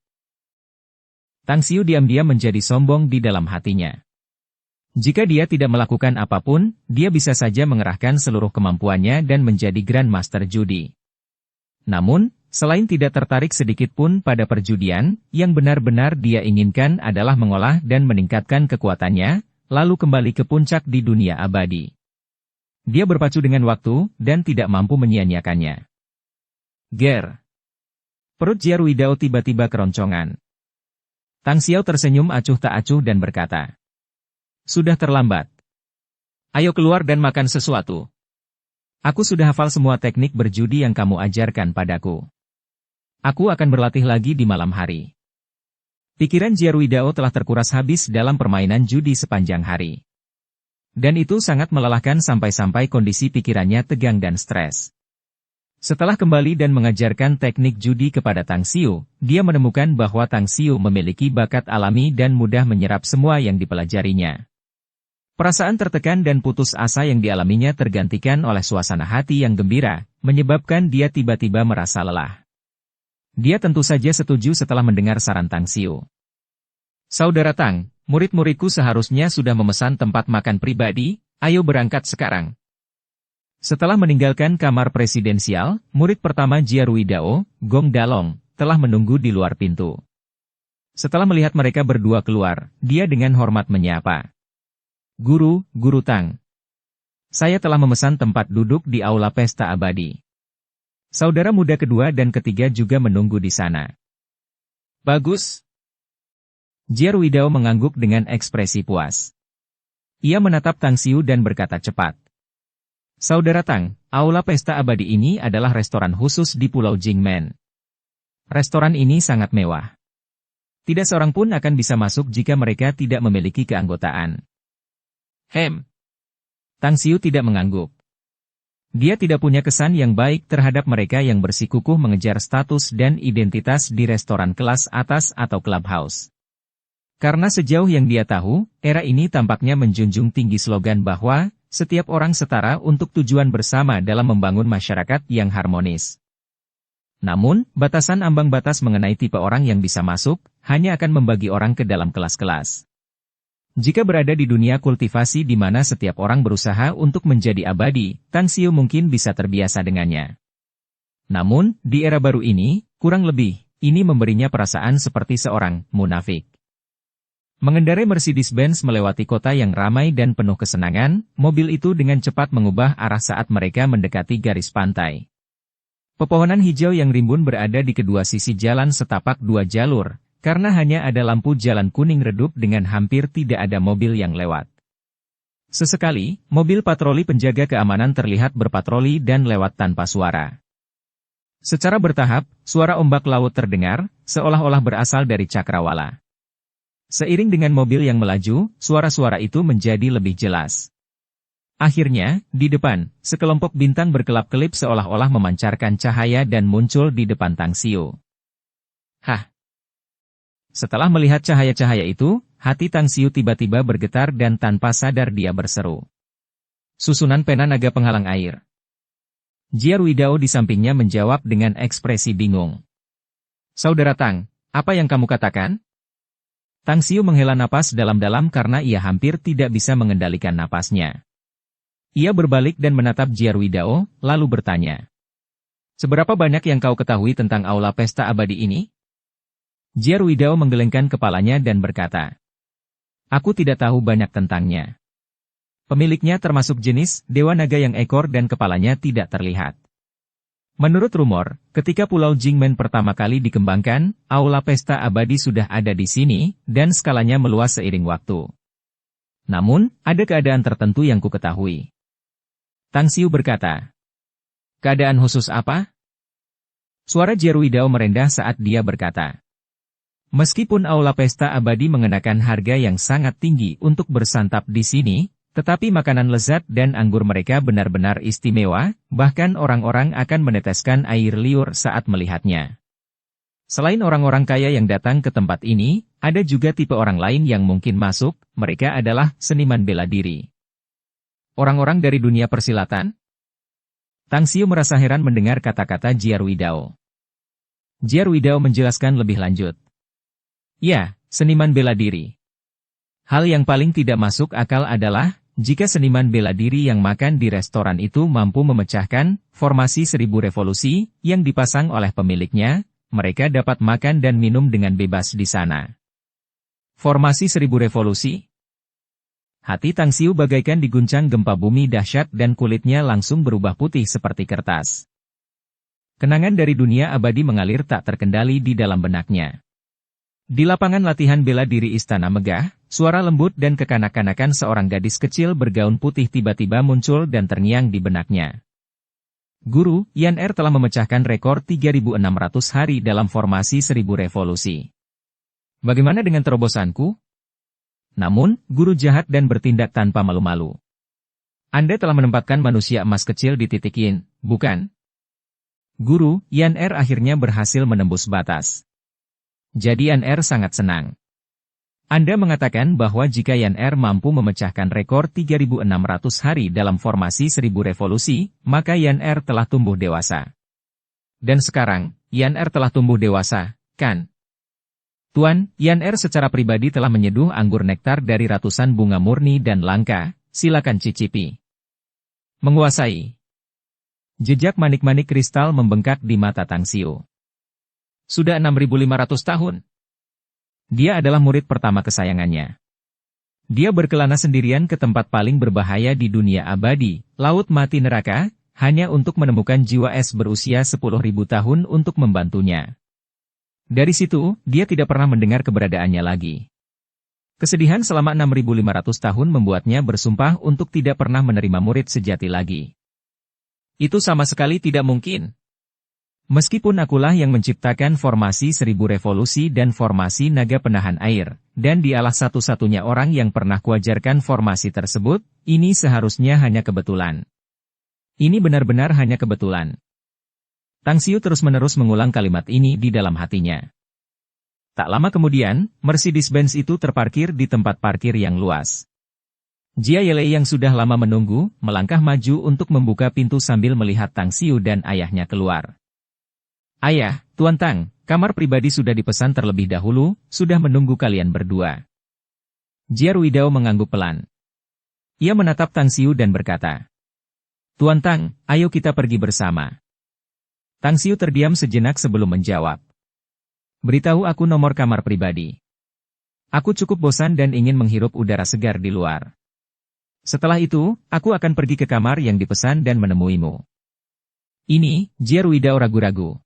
Tang Xiu diam-diam menjadi sombong di dalam hatinya. Jika dia tidak melakukan apapun, dia bisa saja mengerahkan seluruh kemampuannya dan menjadi Grandmaster judi. Namun, selain tidak tertarik sedikit pun pada perjudian, yang benar-benar dia inginkan adalah mengolah dan meningkatkan kekuatannya, lalu kembali ke puncak di dunia abadi. Dia berpacu dengan waktu, dan tidak mampu menyia-nyiakannya. Ger. Perut Jierwidao tiba-tiba keroncongan. Tang Xiao tersenyum acuh tak acuh dan berkata, "Sudah terlambat. Ayo keluar dan makan sesuatu. Aku sudah hafal semua teknik berjudi yang kamu ajarkan padaku. Aku akan berlatih lagi di malam hari." Pikiran Jierwidao telah terkuras habis dalam permainan judi sepanjang hari. Dan itu sangat melelahkan sampai-sampai kondisi pikirannya tegang dan stres. Setelah kembali dan mengajarkan teknik judi kepada Tang Xiu, dia menemukan bahwa Tang Xiu memiliki bakat alami dan mudah menyerap semua yang dipelajarinya. Perasaan tertekan dan putus asa yang dialaminya tergantikan oleh suasana hati yang gembira, menyebabkan dia tiba-tiba merasa lelah. Dia tentu saja setuju setelah mendengar saran Tang Xiu. "Saudara Tang, murid-muridku seharusnya sudah memesan tempat makan pribadi, ayo berangkat sekarang." Setelah meninggalkan kamar presidensial, murid pertama Jia Ruidao, Gong Dalong, telah menunggu di luar pintu. Setelah melihat mereka berdua keluar, dia dengan hormat menyapa. Guru Tang. Saya telah memesan tempat duduk di aula pesta abadi. Saudara muda kedua dan ketiga juga menunggu di sana. Bagus. Jia Ruidao mengangguk dengan ekspresi puas. Ia menatap Tang Xiu dan berkata cepat. Saudara Tang, aula pesta abadi ini adalah restoran khusus di Pulau Jingmen. Restoran ini sangat mewah. Tidak seorang pun akan bisa masuk jika mereka tidak memiliki keanggotaan. Tang Xiu tidak mengangguk. Dia tidak punya kesan yang baik terhadap mereka yang bersikukuh mengejar status dan identitas di restoran kelas atas atau clubhouse. Karena sejauh yang dia tahu, era ini tampaknya menjunjung tinggi slogan bahwa setiap orang setara untuk tujuan bersama dalam membangun masyarakat yang harmonis. Namun, batasan ambang batas mengenai tipe orang yang bisa masuk, hanya akan membagi orang ke dalam kelas-kelas. Jika berada di dunia kultivasi di mana setiap orang berusaha untuk menjadi abadi, Tang Xiu mungkin bisa terbiasa dengannya. Namun, di era baru ini, kurang lebih, ini memberinya perasaan seperti seorang munafik. Mengendarai Mercedes-Benz melewati kota yang ramai dan penuh kesenangan, mobil itu dengan cepat mengubah arah saat mereka mendekati garis pantai. Pepohonan hijau yang rimbun berada di kedua sisi jalan setapak dua jalur, karena hanya ada lampu jalan kuning redup dengan hampir tidak ada mobil yang lewat. Sesekali, mobil patroli penjaga keamanan terlihat berpatroli dan lewat tanpa suara. Secara bertahap, suara ombak laut terdengar, seolah-olah berasal dari cakrawala. Seiring dengan mobil yang melaju, suara-suara itu menjadi lebih jelas. Akhirnya, di depan, sekelompok bintang berkelap-kelip seolah-olah memancarkan cahaya dan muncul di depan Tang Xiu. Hah! Setelah melihat cahaya-cahaya itu, hati Tang Xiu tiba-tiba bergetar dan tanpa sadar dia berseru. Susunan pena naga penghalang air. Jia Ruidao di sampingnya menjawab dengan ekspresi bingung. Saudara Tang, apa yang kamu katakan? Tang Xiu menghela napas dalam-dalam karena ia hampir tidak bisa mengendalikan napasnya. Ia berbalik dan menatap Jia Ruidao, lalu bertanya. Seberapa banyak yang kau ketahui tentang aula pesta abadi ini? Jia Ruidao menggelengkan kepalanya dan berkata. Aku tidak tahu banyak tentangnya. Pemiliknya termasuk jenis dewa naga yang ekor dan kepalanya tidak terlihat. Menurut rumor, ketika Pulau Jingmen pertama kali dikembangkan, aula pesta abadi sudah ada di sini, dan skalanya meluas seiring waktu. Namun, ada keadaan tertentu yang ku ketahui. Tang Xiu berkata. Keadaan khusus apa? Suara Jia Ruidao merendah saat dia berkata. Meskipun aula pesta abadi mengenakan harga yang sangat tinggi untuk bersantap di sini, tetapi makanan lezat dan anggur mereka benar-benar istimewa, bahkan orang-orang akan meneteskan air liur saat melihatnya. Selain orang-orang kaya yang datang ke tempat ini, ada juga tipe orang lain yang mungkin masuk, mereka adalah seniman bela diri. Orang-orang dari dunia persilatan? Tang Xiu merasa heran mendengar kata-kata Jia Ruidao. Jia Ruidao menjelaskan lebih lanjut. Ya, seniman bela diri. Hal yang paling tidak masuk akal adalah, jika seniman bela diri yang makan di restoran itu mampu memecahkan formasi 1000 revolusi yang dipasang oleh pemiliknya, mereka dapat makan dan minum dengan bebas di sana. Formasi 1000 revolusi? Hati Tang Xiu bagaikan diguncang gempa bumi dahsyat dan kulitnya langsung berubah putih seperti kertas. Kenangan dari dunia abadi mengalir tak terkendali di dalam benaknya. Di lapangan latihan bela diri Istana Megah, suara lembut dan kekanak-kanakan seorang gadis kecil bergaun putih tiba-tiba muncul dan terngiang di benaknya. Guru, Yan Er telah memecahkan rekor 3.600 hari dalam formasi 1000 revolusi. Bagaimana dengan terobosanku? Namun, guru jahat dan bertindak tanpa malu-malu. Anda telah menempatkan manusia emas kecil di titik yin, bukan? Guru, Yan Er akhirnya berhasil menembus batas. Jadi Yan Er sangat senang. Anda mengatakan bahwa jika Yan Er mampu memecahkan rekor 3.600 hari dalam formasi 1000 revolusi, maka Yan Er telah tumbuh dewasa. Dan sekarang, Yan Er telah tumbuh dewasa, kan? Tuan, Yan Er secara pribadi telah menyeduh anggur nektar dari ratusan bunga murni dan langka, silakan cicipi. Menguasai. Jejak manik-manik kristal membengkak di mata Tang Xiu. Sudah 6.500 tahun. Dia adalah murid pertama kesayangannya. Dia berkelana sendirian ke tempat paling berbahaya di dunia abadi, Laut Mati Neraka, hanya untuk menemukan jiwa es berusia 10.000 tahun untuk membantunya. Dari situ, dia tidak pernah mendengar keberadaannya lagi. Kesedihan selama 6.500 tahun membuatnya bersumpah untuk tidak pernah menerima murid sejati lagi. Itu sama sekali tidak mungkin. Meskipun akulah yang menciptakan formasi 1000 revolusi dan formasi naga penahan air, dan dialah satu-satunya orang yang pernah kuajarkan formasi tersebut, ini seharusnya hanya kebetulan. Ini benar-benar hanya kebetulan. Tang Xiu terus-menerus mengulang kalimat ini di dalam hatinya. Tak lama kemudian, Mercedes-Benz itu terparkir di tempat parkir yang luas. Jia Yelei yang sudah lama menunggu, melangkah maju untuk membuka pintu sambil melihat Tang Xiu dan ayahnya keluar. Ayah, Tuan Tang, kamar pribadi sudah dipesan terlebih dahulu, sudah menunggu kalian berdua. Jia Ruidao mengangguk pelan. Ia menatap Tang Xiu dan berkata, Tuan Tang, ayo kita pergi bersama. Tang Xiu terdiam sejenak sebelum menjawab. Beritahu aku nomor kamar pribadi. Aku cukup bosan dan ingin menghirup udara segar di luar. Setelah itu, aku akan pergi ke kamar yang dipesan dan menemuimu. Ini, Jia Ruidao ragu-ragu.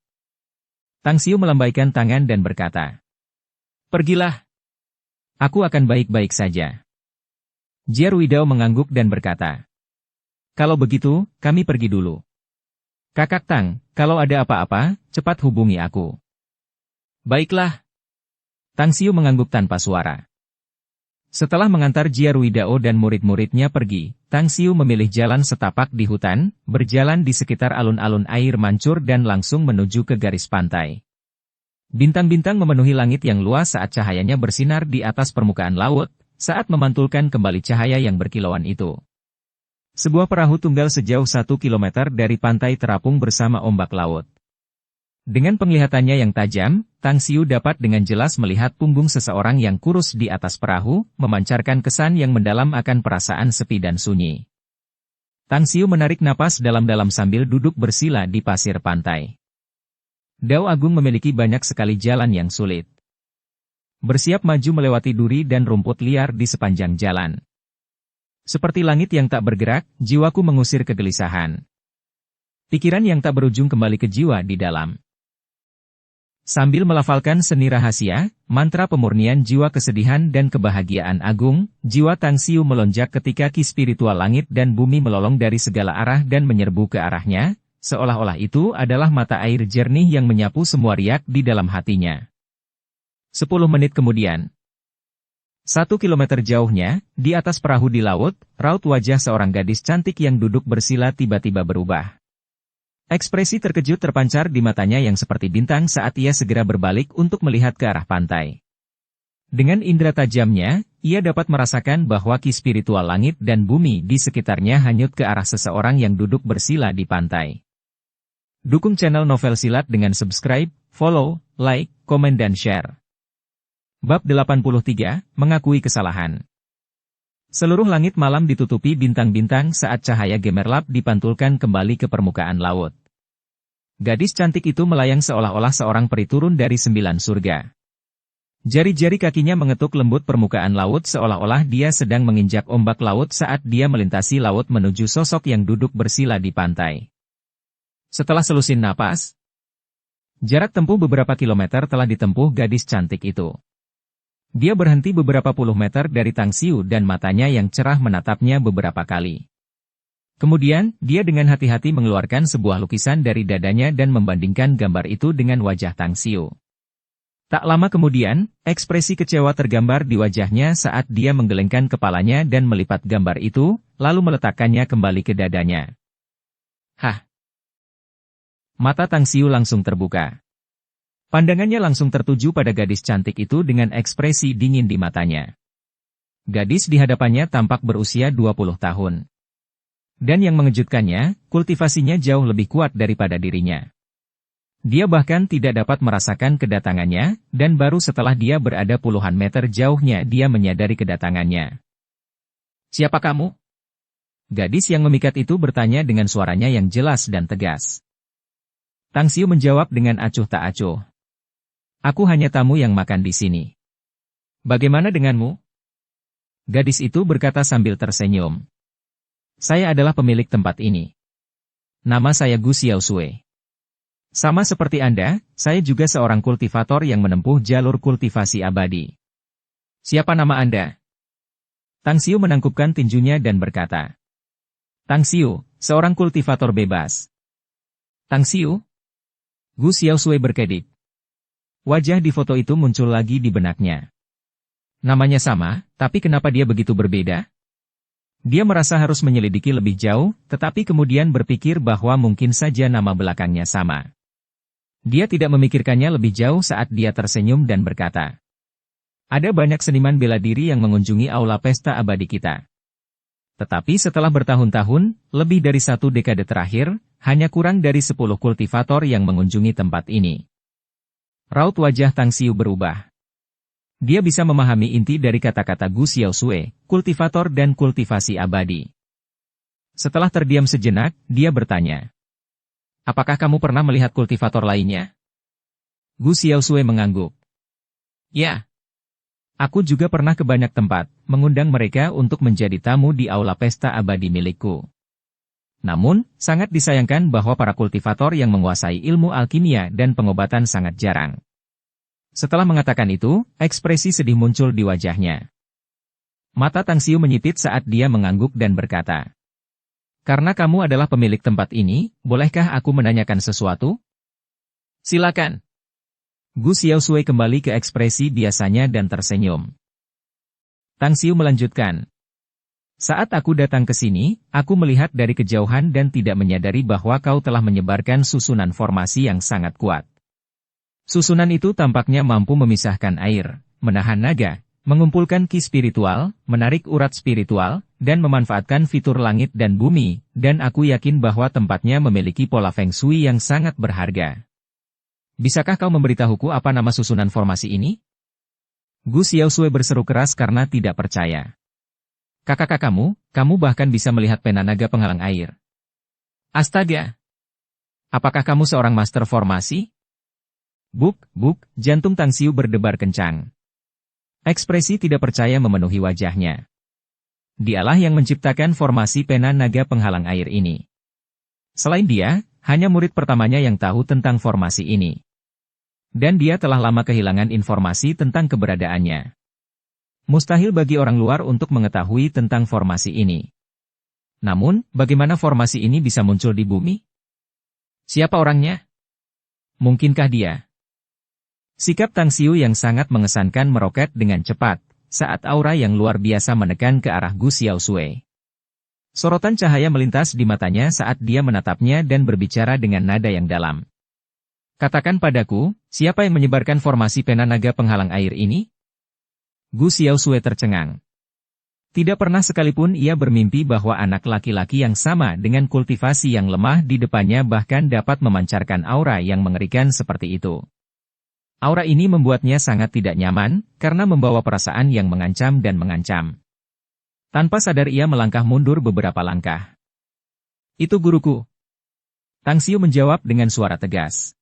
Tang Xiu melambaikan tangan dan berkata, Pergilah. Aku akan baik-baik saja. Jia Ruidao mengangguk dan berkata, Kalau begitu, kami pergi dulu. Kakak Tang, kalau ada apa-apa, cepat hubungi aku. Baiklah. Tang Xiu mengangguk tanpa suara. Setelah mengantar Jia Ruidao dan murid-muridnya pergi, Tang Xiu memilih jalan setapak di hutan, berjalan di sekitar alun-alun air mancur dan langsung menuju ke garis pantai. Bintang-bintang memenuhi langit yang luas saat cahayanya bersinar di atas permukaan laut, saat memantulkan kembali cahaya yang berkilauan itu. Sebuah perahu tunggal sejauh 1 kilometer dari pantai terapung bersama ombak laut. Dengan penglihatannya yang tajam, Tang Xiu dapat dengan jelas melihat punggung seseorang yang kurus di atas perahu, memancarkan kesan yang mendalam akan perasaan sepi dan sunyi. Tang Xiu menarik napas dalam-dalam sambil duduk bersila di pasir pantai. Dao Agung memiliki banyak sekali jalan yang sulit. Bersiap maju melewati duri dan rumput liar di sepanjang jalan. Seperti langit yang tak bergerak, jiwaku mengusir kegelisahan. Pikiran yang tak berujung kembali ke jiwa di dalam. Sambil melafalkan seni rahasia, mantra pemurnian jiwa kesedihan dan kebahagiaan agung, jiwa Tang Xiu melonjak ketika ki spiritual langit dan bumi melolong dari segala arah dan menyerbu ke arahnya, seolah-olah itu adalah mata air jernih yang menyapu semua riak di dalam hatinya. 10 menit kemudian. 1 kilometer jauhnya, di atas perahu di laut, raut wajah seorang gadis cantik yang duduk bersila tiba-tiba berubah. Ekspresi terkejut terpancar di matanya yang seperti bintang saat ia segera berbalik untuk melihat ke arah pantai. Dengan indera tajamnya, ia dapat merasakan bahwa ki spiritual langit dan bumi di sekitarnya hanyut ke arah seseorang yang duduk bersila di pantai. Dukung channel Novel Silat dengan subscribe, follow, like, komen dan share. Bab 83, Mengakui Kesalahan. Seluruh langit malam ditutupi bintang-bintang saat cahaya gemerlap dipantulkan kembali ke permukaan laut. Gadis cantik itu melayang seolah-olah seorang peri turun dari 9 surga. Jari-jari kakinya mengetuk lembut permukaan laut seolah-olah dia sedang menginjak ombak laut saat dia melintasi laut menuju sosok yang duduk bersila di pantai. Setelah selusin napas, jarak tempuh beberapa kilometer telah ditempuh gadis cantik itu. Dia berhenti beberapa puluh meter dari Tang Xiu dan matanya yang cerah menatapnya beberapa kali. Kemudian, dia dengan hati-hati mengeluarkan sebuah lukisan dari dadanya dan membandingkan gambar itu dengan wajah Tang Xiu. Tak lama kemudian, ekspresi kecewa tergambar di wajahnya saat dia menggelengkan kepalanya dan melipat gambar itu, lalu meletakkannya kembali ke dadanya. Hah! Mata Tang Xiu langsung terbuka. Pandangannya langsung tertuju pada gadis cantik itu dengan ekspresi dingin di matanya. Gadis di hadapannya tampak berusia 20 tahun. Dan yang mengejutkannya, kultivasinya jauh lebih kuat daripada dirinya. Dia bahkan tidak dapat merasakan kedatangannya, dan baru setelah dia berada puluhan meter jauhnya dia menyadari kedatangannya. Siapa kamu? Gadis yang memikat itu bertanya dengan suaranya yang jelas dan tegas. Tang Xiu menjawab dengan acuh tak acuh. Aku hanya tamu yang makan di sini. Bagaimana denganmu? Gadis itu berkata sambil tersenyum. Saya adalah pemilik tempat ini. Nama saya Gu Xiaosui. Sama seperti Anda, saya juga seorang kultivator yang menempuh jalur kultivasi abadi. Siapa nama Anda? Tang Xiu menangkupkan tinjunya dan berkata. Tang Xiu, seorang kultivator bebas. Tang Xiu? Gu Xiaosui berkedip. Wajah di foto itu muncul lagi di benaknya. Namanya sama, tapi kenapa dia begitu berbeda? Dia merasa harus menyelidiki lebih jauh, tetapi kemudian berpikir bahwa mungkin saja nama belakangnya sama. Dia tidak memikirkannya lebih jauh saat dia tersenyum dan berkata, ada banyak seniman bela diri yang mengunjungi aula pesta abadi kita. Tetapi setelah bertahun-tahun, lebih dari 1 dekade terakhir, hanya kurang dari 10 kultivator yang mengunjungi tempat ini. Raut wajah Tang Xiu berubah. Dia bisa memahami inti dari kata-kata Gu Xiaosui, kultivator dan kultivasi abadi. Setelah terdiam sejenak, dia bertanya. Apakah kamu pernah melihat kultivator lainnya? Gu Xiaosui mengangguk. Ya. Aku juga pernah ke banyak tempat, mengundang mereka untuk menjadi tamu di aula pesta abadi milikku. Namun, sangat disayangkan bahwa para kultivator yang menguasai ilmu alkimia dan pengobatan sangat jarang. Setelah mengatakan itu, ekspresi sedih muncul di wajahnya. Mata Tang Xiu menyipit saat dia mengangguk dan berkata, karena kamu adalah pemilik tempat ini, bolehkah aku menanyakan sesuatu? Silakan. Gu Xiaosui kembali ke ekspresi biasanya dan tersenyum. Tang Xiu melanjutkan. Saat aku datang ke sini, aku melihat dari kejauhan dan tidak menyadari bahwa kau telah menyebarkan susunan formasi yang sangat kuat. Susunan itu tampaknya mampu memisahkan air, menahan naga, mengumpulkan ki spiritual, menarik urat spiritual, dan memanfaatkan fitur langit dan bumi, dan aku yakin bahwa tempatnya memiliki pola Feng Shui yang sangat berharga. Bisakah kau memberitahuku apa nama susunan formasi ini? Gu Xiaosui berseru keras karena tidak percaya. Kakak kamu bahkan bisa melihat pena naga penghalang air. Astaga! Apakah kamu seorang master formasi? Buk, jantung Tang Xiu berdebar kencang. Ekspresi tidak percaya memenuhi wajahnya. Dialah yang menciptakan formasi pena naga penghalang air ini. Selain dia, hanya murid pertamanya yang tahu tentang formasi ini. Dan dia telah lama kehilangan informasi tentang keberadaannya. Mustahil bagi orang luar untuk mengetahui tentang formasi ini. Namun, bagaimana formasi ini bisa muncul di bumi? Siapa orangnya? Mungkinkah dia? Sikap Tang Xiu yang sangat mengesankan meroket dengan cepat, saat aura yang luar biasa menekan ke arah Gu Xiaosui. Sorotan cahaya melintas di matanya saat dia menatapnya dan berbicara dengan nada yang dalam. Katakan padaku, siapa yang menyebarkan formasi pena naga penghalang air ini? Gu Xiaosui tercengang. Tidak pernah sekalipun ia bermimpi bahwa anak laki-laki yang sama dengan kultivasi yang lemah di depannya bahkan dapat memancarkan aura yang mengerikan seperti itu. Aura ini membuatnya sangat tidak nyaman, karena membawa perasaan yang mengancam dan mengancam. Tanpa sadar ia melangkah mundur beberapa langkah. Itu guruku. Tang Xiu menjawab dengan suara tegas.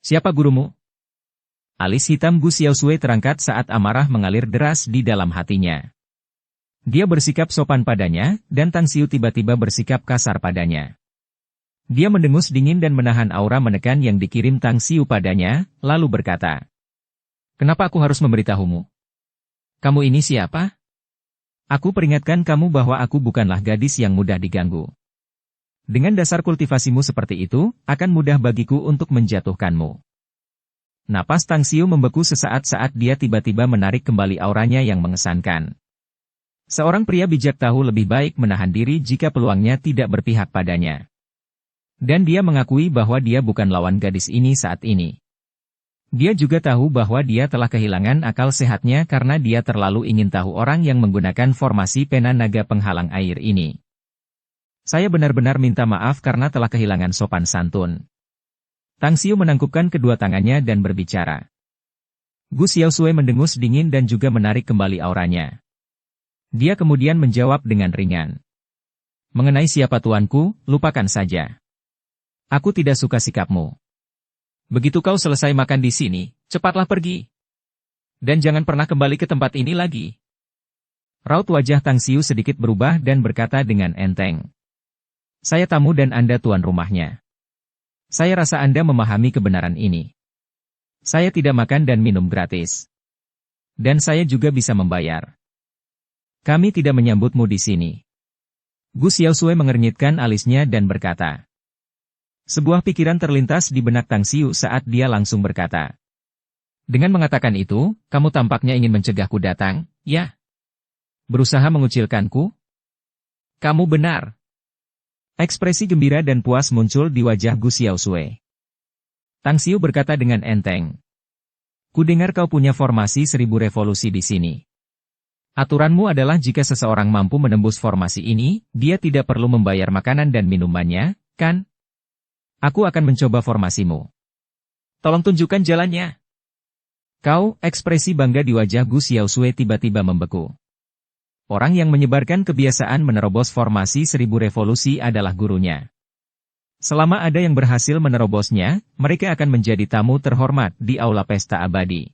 Siapa gurumu? Alis hitam Gu Xiaosui terangkat saat amarah mengalir deras di dalam hatinya. Dia bersikap sopan padanya, dan Tang Xiu tiba-tiba bersikap kasar padanya. Dia mendengus dingin dan menahan aura menekan yang dikirim Tang Xiu padanya, lalu berkata, kenapa aku harus memberitahumu? Kamu ini siapa? Aku peringatkan kamu bahwa aku bukanlah gadis yang mudah diganggu. Dengan dasar kultivasimu seperti itu, akan mudah bagiku untuk menjatuhkanmu. Napas Tang Xiu membeku sesaat saat dia tiba-tiba menarik kembali auranya yang mengesankan. Seorang pria bijak tahu lebih baik menahan diri jika peluangnya tidak berpihak padanya. Dan dia mengakui bahwa dia bukan lawan gadis ini saat ini. Dia juga tahu bahwa dia telah kehilangan akal sehatnya karena dia terlalu ingin tahu orang yang menggunakan formasi pena naga penghalang air ini. Saya benar-benar minta maaf karena telah kehilangan sopan santun. Tang Xiu menangkupkan kedua tangannya dan berbicara. Gu Xiaosui mendengus dingin dan juga menarik kembali auranya. Dia kemudian menjawab dengan ringan. Mengenai siapa tuanku, lupakan saja. Aku tidak suka sikapmu. Begitu kau selesai makan di sini, cepatlah pergi. Dan jangan pernah kembali ke tempat ini lagi. Raut wajah Tang Xiu sedikit berubah dan berkata dengan enteng. Saya tamu dan Anda tuan rumahnya. Saya rasa Anda memahami kebenaran ini. Saya tidak makan dan minum gratis. Dan saya juga bisa membayar. Kami tidak menyambutmu di sini. Gu Xiaosui mengernyitkan alisnya dan berkata. Sebuah pikiran terlintas di benak Tang Xiu saat dia langsung berkata. Dengan mengatakan itu, kamu tampaknya ingin mencegahku datang, ya? Berusaha mengucilkanku? Kamu benar. Ekspresi gembira dan puas muncul di wajah Gu Xiaosui. Tang Xiu berkata dengan enteng. Kudengar kau punya formasi 1000 revolusi di sini. Aturanmu adalah jika seseorang mampu menembus formasi ini, dia tidak perlu membayar makanan dan minumannya, kan? Aku akan mencoba formasimu. Tolong tunjukkan jalannya. Kau, ekspresi bangga di wajah Gu Xiaosui tiba-tiba membeku. Orang yang menyebarkan kebiasaan menerobos formasi 1000 revolusi adalah gurunya. Selama ada yang berhasil menerobosnya, mereka akan menjadi tamu terhormat di aula pesta abadi.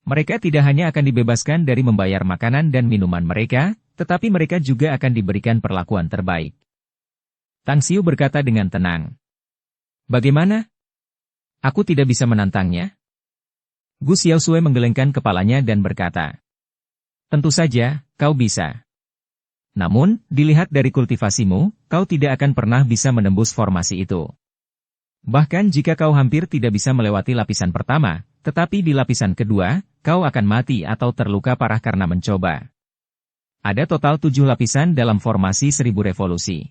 Mereka tidak hanya akan dibebaskan dari membayar makanan dan minuman mereka, tetapi mereka juga akan diberikan perlakuan terbaik. Tang Xiu berkata dengan tenang. Bagaimana? Aku tidak bisa menantangnya? Gu Xiaosui menggelengkan kepalanya dan berkata. Tentu saja, kau bisa. Namun, dilihat dari kultivasimu, kau tidak akan pernah bisa menembus formasi itu. Bahkan jika kau hampir tidak bisa melewati lapisan pertama, tetapi di lapisan kedua, kau akan mati atau terluka parah karena mencoba. Ada total 7 lapisan dalam formasi 1000 revolusi.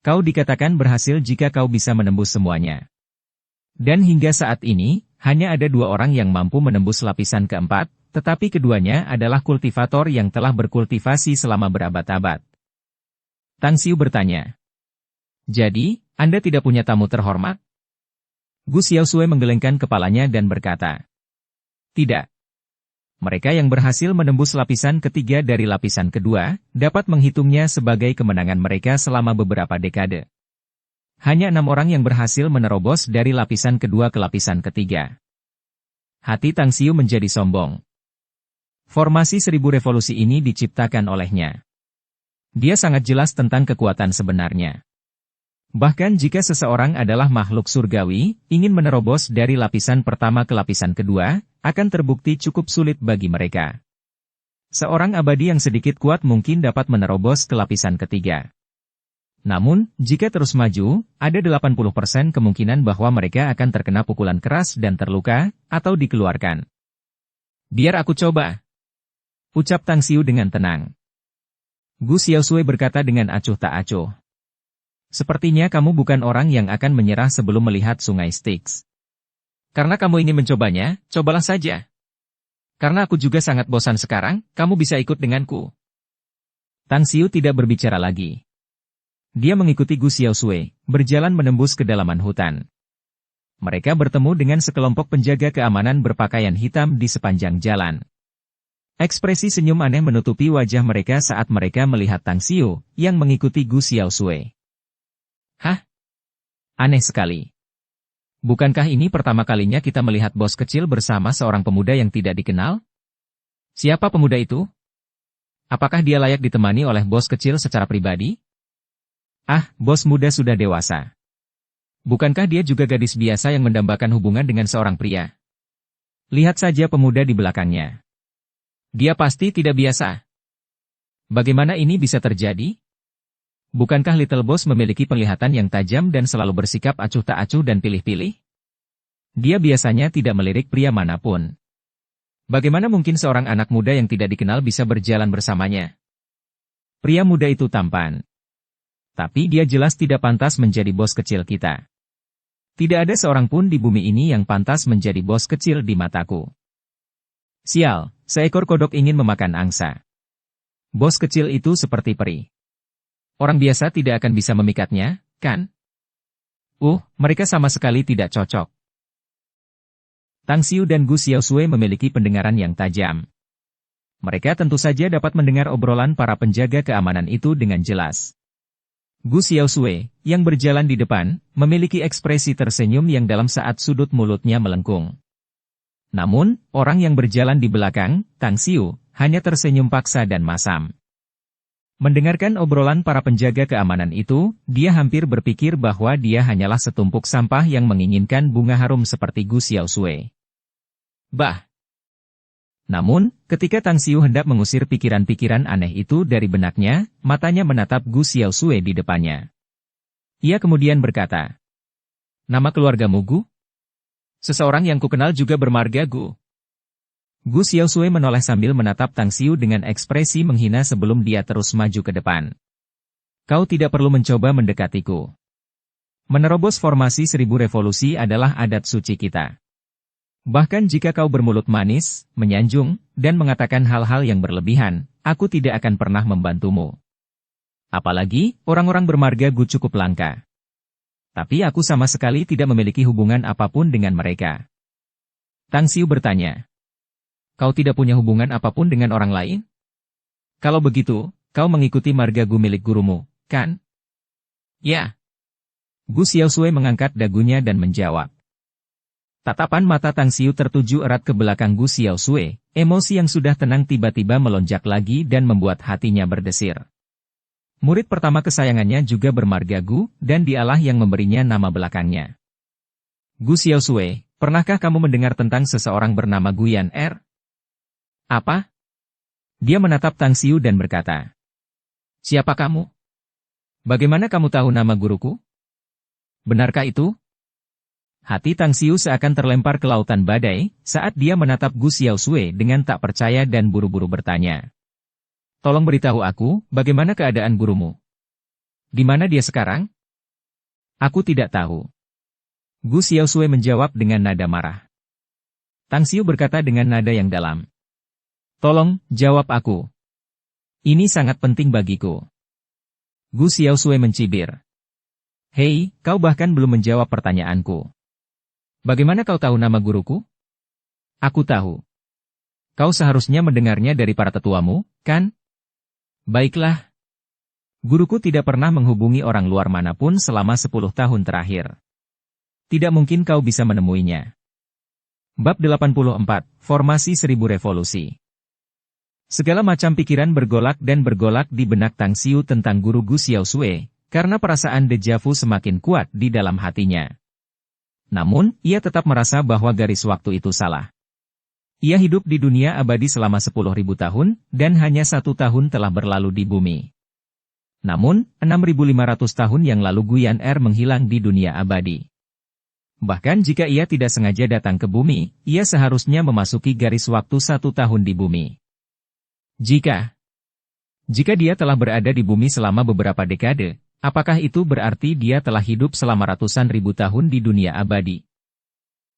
Kau dikatakan berhasil jika kau bisa menembus semuanya. Dan hingga saat ini, hanya ada 2 orang yang mampu menembus lapisan keempat, tetapi keduanya adalah kultivator yang telah berkultivasi selama berabad-abad. Tang Xiu bertanya. Jadi, Anda tidak punya tamu terhormat? Gu Xiaosui menggelengkan kepalanya dan berkata. Tidak. Mereka yang berhasil menembus lapisan ketiga dari lapisan kedua, dapat menghitungnya sebagai kemenangan mereka selama beberapa dekade. Hanya 6 orang yang berhasil menerobos dari lapisan kedua ke lapisan ketiga. Hati Tang Xiu menjadi sombong. Formasi 1000 revolusi ini diciptakan olehnya. Dia sangat jelas tentang kekuatan sebenarnya. Bahkan jika seseorang adalah makhluk surgawi, ingin menerobos dari lapisan pertama ke lapisan kedua, akan terbukti cukup sulit bagi mereka. Seorang abadi yang sedikit kuat mungkin dapat menerobos ke lapisan ketiga. Namun, jika terus maju, ada 80% kemungkinan bahwa mereka akan terkena pukulan keras dan terluka, atau dikeluarkan. Biar aku coba. Ucap Tang Xiu dengan tenang. Gu Xiaosui berkata dengan acuh tak acuh. Sepertinya kamu bukan orang yang akan menyerah sebelum melihat sungai Styx. Karena kamu ingin mencobanya, cobalah saja. Karena aku juga sangat bosan sekarang, kamu bisa ikut denganku. Tang Xiu tidak berbicara lagi. Dia mengikuti Gu Xiaosui, berjalan menembus kedalaman hutan. Mereka bertemu dengan sekelompok penjaga keamanan berpakaian hitam di sepanjang jalan. Ekspresi senyum aneh menutupi wajah mereka saat mereka melihat Tang Xiu, yang mengikuti Gu Xiaosui. Hah? Aneh sekali. Bukankah ini pertama kalinya kita melihat bos kecil bersama seorang pemuda yang tidak dikenal? Siapa pemuda itu? Apakah dia layak ditemani oleh bos kecil secara pribadi? Ah, bos muda sudah dewasa. Bukankah dia juga gadis biasa yang mendambakan hubungan dengan seorang pria? Lihat saja pemuda di belakangnya. Dia pasti tidak biasa. Bagaimana ini bisa terjadi? Bukankah Little Boss memiliki penglihatan yang tajam dan selalu bersikap acuh tak acuh dan pilih-pilih? Dia biasanya tidak melirik pria manapun. Bagaimana mungkin seorang anak muda yang tidak dikenal bisa berjalan bersamanya? Pria muda itu tampan. Tapi dia jelas tidak pantas menjadi bos kecil kita. Tidak ada seorang pun di bumi ini yang pantas menjadi bos kecil di mataku. Sial, seekor kodok ingin memakan angsa. Bos kecil itu seperti peri. Orang biasa tidak akan bisa memikatnya, kan? Mereka sama sekali tidak cocok. Tang Xiu dan Gu Xiaosui memiliki pendengaran yang tajam. Mereka tentu saja dapat mendengar obrolan para penjaga keamanan itu dengan jelas. Gu Xiaosui, yang berjalan di depan, memiliki ekspresi tersenyum yang dalam saat sudut mulutnya melengkung. Namun, orang yang berjalan di belakang, Tang Xiu, hanya tersenyum paksa dan masam. Mendengarkan obrolan para penjaga keamanan itu, dia hampir berpikir bahwa dia hanyalah setumpuk sampah yang menginginkan bunga harum seperti Gu Xiaosui. Bah! Namun, ketika Tang Xiu hendak mengusir pikiran-pikiran aneh itu dari benaknya, matanya menatap Gu Xiaosui di depannya. Ia kemudian berkata, "Nama keluargamu Gu? Seseorang yang kukenal juga bermarga Gu." Gu Xiaosui menoleh sambil menatap Tang Xiu dengan ekspresi menghina sebelum dia terus maju ke depan. "Kau tidak perlu mencoba mendekatiku. Menerobos formasi 1000 revolusi adalah adat suci kita. Bahkan jika kau bermulut manis, menyanjung, dan mengatakan hal-hal yang berlebihan, aku tidak akan pernah membantumu. Apalagi, orang-orang bermarga Gu cukup langka. Tapi aku sama sekali tidak memiliki hubungan apapun dengan mereka." Tang Xiu bertanya, "Kau tidak punya hubungan apapun dengan orang lain? Kalau begitu, kau mengikuti marga Gu milik gurumu, kan?" "Ya." Gu Xiaosui mengangkat dagunya dan menjawab. Tatapan mata Tang Xiu tertuju erat ke belakang Gu Xiaosui, emosi yang sudah tenang tiba-tiba melonjak lagi dan membuat hatinya berdesir. Murid pertama kesayangannya juga bermarga Gu, dan dialah yang memberinya nama belakangnya. "Gu Xiaosui, pernahkah kamu mendengar tentang seseorang bernama Gu Yan'er?" "Apa?" Dia menatap Tang Xiu dan berkata, "Siapa kamu? Bagaimana kamu tahu nama guruku? Benarkah itu?" Hati Tang Xiu seakan terlempar ke lautan badai, saat dia menatap Gu Xiaosui dengan tak percaya dan buru-buru bertanya. "Tolong beritahu aku, bagaimana keadaan gurumu? Di mana dia sekarang?" "Aku tidak tahu." Gu Xiaosui menjawab dengan nada marah. Tang Xiu berkata dengan nada yang dalam. "Tolong, jawab aku. Ini sangat penting bagiku." Gu Xiaosui mencibir. "Hei, kau bahkan belum menjawab pertanyaanku. Bagaimana kau tahu nama guruku?" "Aku tahu. Kau seharusnya mendengarnya dari para tetuamu, kan?" "Baiklah. Guruku tidak pernah menghubungi orang luar manapun selama 10 tahun terakhir. Tidak mungkin kau bisa menemuinya." Bab 84, Formasi 1000 Revolusi. Segala macam pikiran bergolak dan bergolak di benak Tang Xiu tentang guru Gu Xiaosui, karena perasaan dejavu semakin kuat di dalam hatinya. Namun, ia tetap merasa bahwa garis waktu itu salah. Ia hidup di dunia abadi selama 10.000 tahun, dan hanya 1 tahun telah berlalu di bumi. Namun, 6.500 tahun yang lalu Gu Yan'er menghilang di dunia abadi. Bahkan jika ia tidak sengaja datang ke bumi, ia seharusnya memasuki garis waktu 1 tahun di bumi. Jika dia telah berada di bumi selama beberapa dekade, apakah itu berarti dia telah hidup selama ratusan ribu tahun di dunia abadi?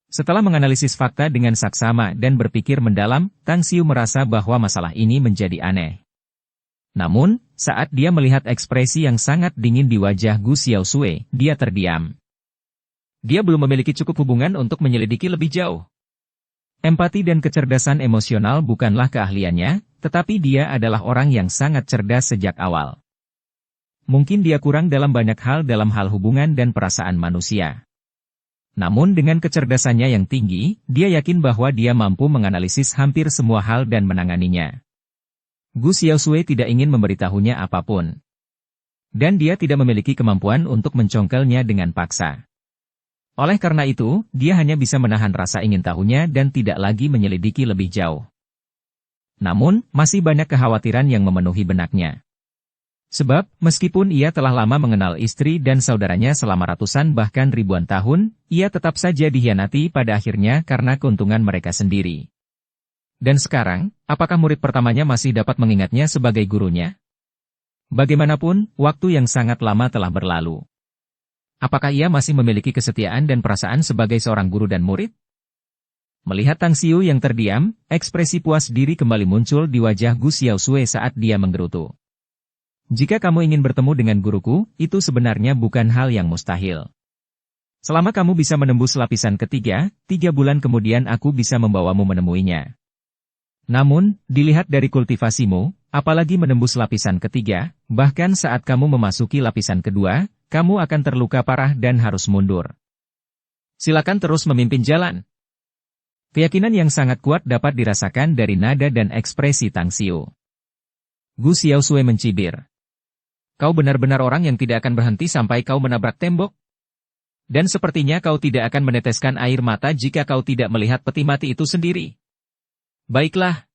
Setelah menganalisis fakta dengan saksama dan berpikir mendalam, Tang Xiu merasa bahwa masalah ini menjadi aneh. Namun, saat dia melihat ekspresi yang sangat dingin di wajah Gu Xiaosui, dia terdiam. Dia belum memiliki cukup hubungan untuk menyelidiki lebih jauh. Empati dan kecerdasan emosional bukanlah keahliannya, tetapi dia adalah orang yang sangat cerdas sejak awal. Mungkin dia kurang dalam banyak hal dalam hal hubungan dan perasaan manusia. Namun dengan kecerdasannya yang tinggi, dia yakin bahwa dia mampu menganalisis hampir semua hal dan menanganinya. Gu Xiaosui tidak ingin memberitahunya apapun. Dan dia tidak memiliki kemampuan untuk mencongkelnya dengan paksa. Oleh karena itu, dia hanya bisa menahan rasa ingin tahunya dan tidak lagi menyelidiki lebih jauh. Namun, masih banyak kekhawatiran yang memenuhi benaknya. Sebab, meskipun ia telah lama mengenal istri dan saudaranya selama ratusan bahkan ribuan tahun, ia tetap saja dikhianati pada akhirnya karena keuntungan mereka sendiri. Dan sekarang, apakah murid pertamanya masih dapat mengingatnya sebagai gurunya? Bagaimanapun, waktu yang sangat lama telah berlalu. Apakah ia masih memiliki kesetiaan dan perasaan sebagai seorang guru dan murid? Melihat Tang Xiu yang terdiam, ekspresi puas diri kembali muncul di wajah Gu Xiaosui saat dia menggerutu. "Jika kamu ingin bertemu dengan guruku, itu sebenarnya bukan hal yang mustahil. Selama kamu bisa menembus lapisan ketiga, 3 bulan kemudian aku bisa membawamu menemuinya. Namun, dilihat dari kultivasimu, apalagi menembus lapisan ketiga, bahkan saat kamu memasuki lapisan kedua, kamu akan terluka parah dan harus mundur. Silakan terus memimpin jalan. Keyakinan yang sangat kuat dapat dirasakan dari nada dan ekspresi Tang Xiu. Gu Xiaosui mencibir. Kau benar-benar orang yang tidak akan berhenti sampai kau menabrak tembok. Dan sepertinya kau tidak akan meneteskan air mata jika kau tidak melihat peti mati itu sendiri. Baiklah.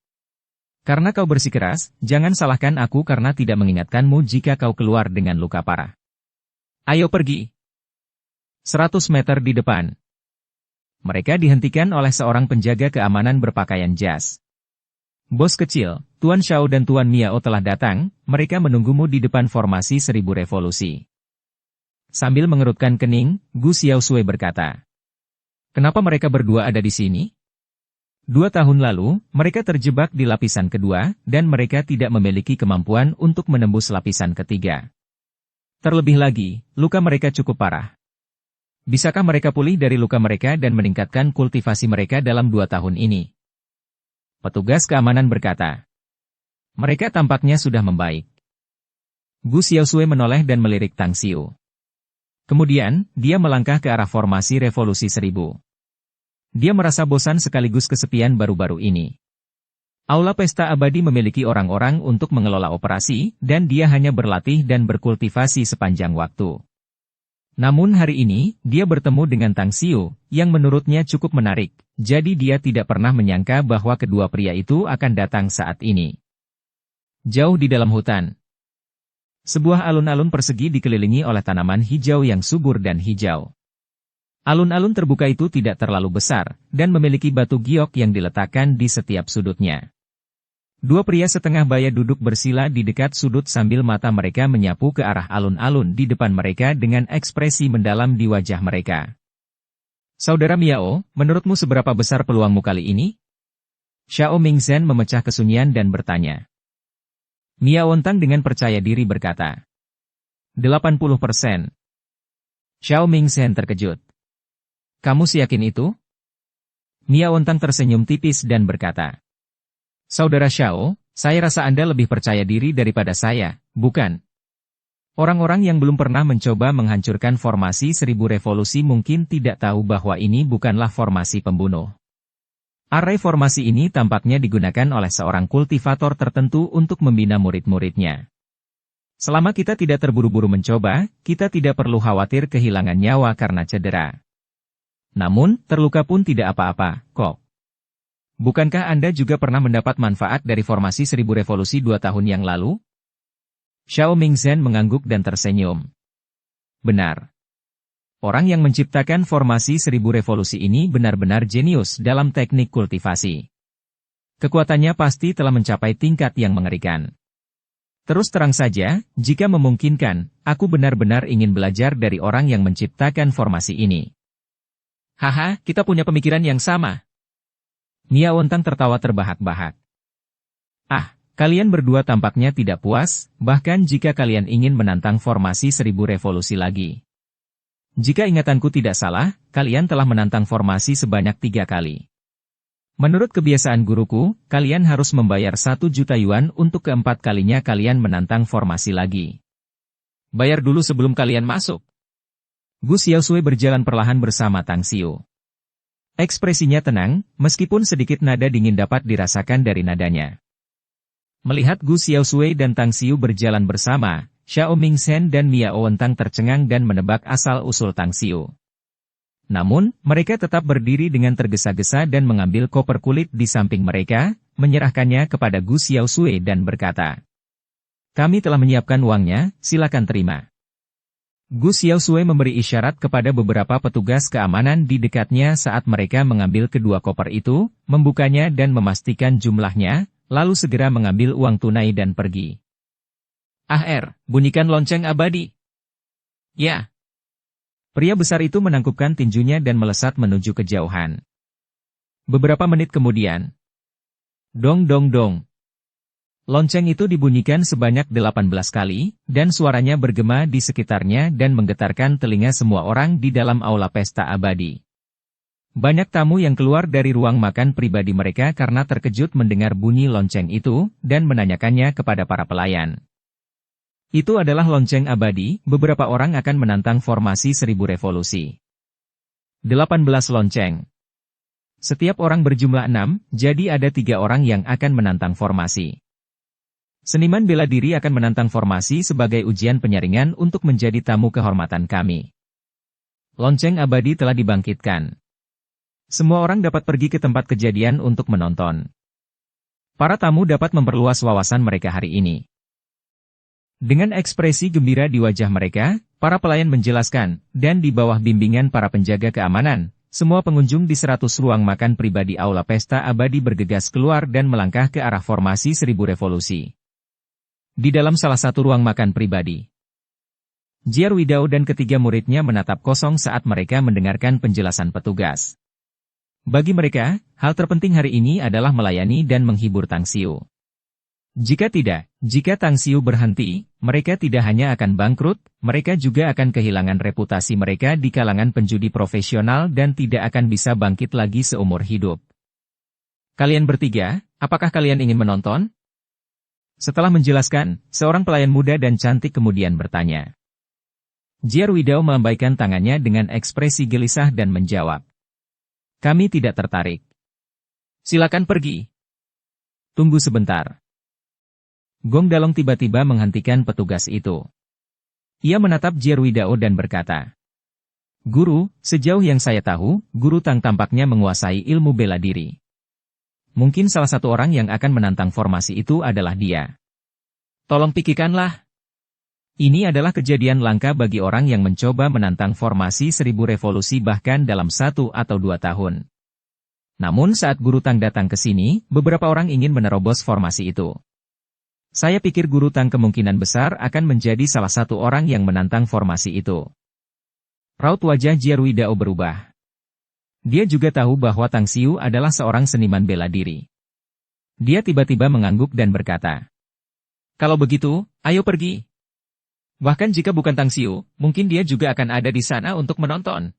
Karena kau bersikeras, jangan salahkan aku karena tidak mengingatkanmu jika kau keluar dengan luka parah. Ayo pergi. 100 meter di depan. Mereka dihentikan oleh seorang penjaga keamanan berpakaian jas. Bos kecil, Tuan Xiao dan Tuan Miao telah datang, mereka menunggumu di depan formasi 1000 revolusi. Sambil mengerutkan kening, Gu Xiaosui berkata. Kenapa mereka berdua ada di sini? 2 tahun lalu, mereka terjebak di lapisan kedua, dan mereka tidak memiliki kemampuan untuk menembus lapisan ketiga. Terlebih lagi, luka mereka cukup parah. Bisakah mereka pulih dari luka mereka dan meningkatkan kultivasi mereka dalam 2 tahun ini? Petugas keamanan berkata. Mereka tampaknya sudah membaik. Gu Xiaosui menoleh dan melirik Tang Xiu. Kemudian, dia melangkah ke arah formasi revolusi 1000. Dia merasa bosan sekaligus kesepian baru-baru ini. Aula Pesta Abadi memiliki orang-orang untuk mengelola operasi, dan dia hanya berlatih dan berkultivasi sepanjang waktu. Namun hari ini, dia bertemu dengan Tang Xiu, yang menurutnya cukup menarik, jadi dia tidak pernah menyangka bahwa kedua pria itu akan datang saat ini. Jauh di dalam hutan. Sebuah alun-alun persegi dikelilingi oleh tanaman hijau yang subur dan hijau. Alun-alun terbuka itu tidak terlalu besar, dan memiliki batu giok yang diletakkan di setiap sudutnya. 2 pria setengah baya duduk bersila di dekat sudut sambil mata mereka menyapu ke arah alun-alun di depan mereka dengan ekspresi mendalam di wajah mereka. Saudara Miao, menurutmu seberapa besar peluangmu kali ini? Xiao Mingzhen memecah kesunyian dan bertanya. Miao Ontang dengan percaya diri berkata. 80%. Xiao Mingzhen terkejut. Kamu yakin itu? Miao Ontang tersenyum tipis dan berkata. Saudara Xiao, saya rasa Anda lebih percaya diri daripada saya, bukan? Orang-orang yang belum pernah mencoba menghancurkan formasi 1000 revolusi mungkin tidak tahu bahwa ini bukanlah formasi pembunuh. Array formasi ini tampaknya digunakan oleh seorang kultivator tertentu untuk membina murid-muridnya. Selama kita tidak terburu-buru mencoba, kita tidak perlu khawatir kehilangan nyawa karena cedera. Namun, terluka pun tidak apa-apa, kok. Bukankah Anda juga pernah mendapat manfaat dari formasi 1000 revolusi 2 tahun yang lalu? Xiao Mingzhen mengangguk dan tersenyum. Benar. Orang yang menciptakan formasi 1000 revolusi ini benar-benar jenius dalam teknik kultivasi. Kekuatannya pasti telah mencapai tingkat yang mengerikan. Terus terang saja, jika memungkinkan, aku benar-benar ingin belajar dari orang yang menciptakan formasi ini. Haha, kita punya pemikiran yang sama. Miao Ontang tertawa terbahak-bahak. Ah, kalian berdua tampaknya tidak puas, bahkan jika kalian ingin menantang formasi 1000 revolusi lagi. Jika ingatanku tidak salah, kalian telah menantang formasi sebanyak 3 kali. Menurut kebiasaan guruku, kalian harus membayar 1 juta yuan untuk keempat kalinya kalian menantang formasi lagi. Bayar dulu sebelum kalian masuk. Gu Xiaosui berjalan perlahan bersama Tang Xiu. Ekspresinya tenang, meskipun sedikit nada dingin dapat dirasakan dari nadanya. Melihat Gu Xiaosui dan Tang Xiu berjalan bersama, Xiao Mingzhen dan Miao Ontang tercengang dan menebak asal-usul Tang Xiu. Namun, mereka tetap berdiri dengan tergesa-gesa dan mengambil koper kulit di samping mereka, menyerahkannya kepada Gu Xiaosui dan berkata, "Kami telah menyiapkan uangnya, silakan terima." Gu Xiaosui memberi isyarat kepada beberapa petugas keamanan di dekatnya saat mereka mengambil kedua koper itu, membukanya dan memastikan jumlahnya, lalu segera mengambil uang tunai dan pergi. Bunyikan lonceng abadi. Ya. Pria besar itu menangkupkan tinjunya dan melesat menuju kejauhan. Beberapa menit kemudian. Dong dong dong. Lonceng itu dibunyikan sebanyak 18 kali, dan suaranya bergema di sekitarnya dan menggetarkan telinga semua orang di dalam aula pesta abadi. Banyak tamu yang keluar dari ruang makan pribadi mereka karena terkejut mendengar bunyi lonceng itu, dan menanyakannya kepada para pelayan. Itu adalah lonceng abadi, beberapa orang akan menantang formasi 1000 revolusi. 18 lonceng. Setiap orang berjumlah 6, jadi ada 3 orang yang akan menantang formasi. Seniman bela diri akan menantang formasi sebagai ujian penyaringan untuk menjadi tamu kehormatan kami. Lonceng abadi telah dibangkitkan. Semua orang dapat pergi ke tempat kejadian untuk menonton. Para tamu dapat memperluas wawasan mereka hari ini. Dengan ekspresi gembira di wajah mereka, para pelayan menjelaskan, dan di bawah bimbingan para penjaga keamanan, semua pengunjung di 100 ruang makan pribadi Aula Pesta Abadi bergegas keluar dan melangkah ke arah formasi 1000 revolusi. Di dalam salah satu ruang makan pribadi, Jarwidao dan ketiga muridnya menatap kosong saat mereka mendengarkan penjelasan petugas. Bagi mereka, hal terpenting hari ini adalah melayani dan menghibur Tang Xiu. Jika Tang Xiu berhenti, mereka tidak hanya akan bangkrut, mereka juga akan kehilangan reputasi mereka di kalangan penjudi profesional dan tidak akan bisa bangkit lagi seumur hidup. Kalian bertiga, apakah kalian ingin menonton? Setelah menjelaskan, seorang pelayan muda dan cantik kemudian bertanya. Jarwidao melambaikan tangannya dengan ekspresi gelisah dan menjawab. Kami tidak tertarik. Silakan pergi. Tunggu sebentar. Gong Dalong tiba-tiba menghentikan petugas itu. Ia menatap Jarwidao dan berkata, Guru, sejauh yang saya tahu, Guru Tang tampaknya menguasai ilmu bela diri. Mungkin salah satu orang yang akan menantang formasi itu adalah dia. Tolong pikirkanlah. Ini adalah kejadian langka bagi orang yang mencoba menantang formasi 1000 revolusi bahkan dalam 1 atau 2 tahun. Namun saat Guru Tang datang ke sini, beberapa orang ingin menerobos formasi itu. Saya pikir Guru Tang kemungkinan besar akan menjadi salah satu orang yang menantang formasi itu. Raut wajah Jarwidao berubah. Dia juga tahu bahwa Tang Xiu adalah seorang seniman bela diri. Dia tiba-tiba mengangguk dan berkata, Kalau begitu, ayo pergi. Bahkan jika bukan Tang Xiu, mungkin dia juga akan ada di sana untuk menonton.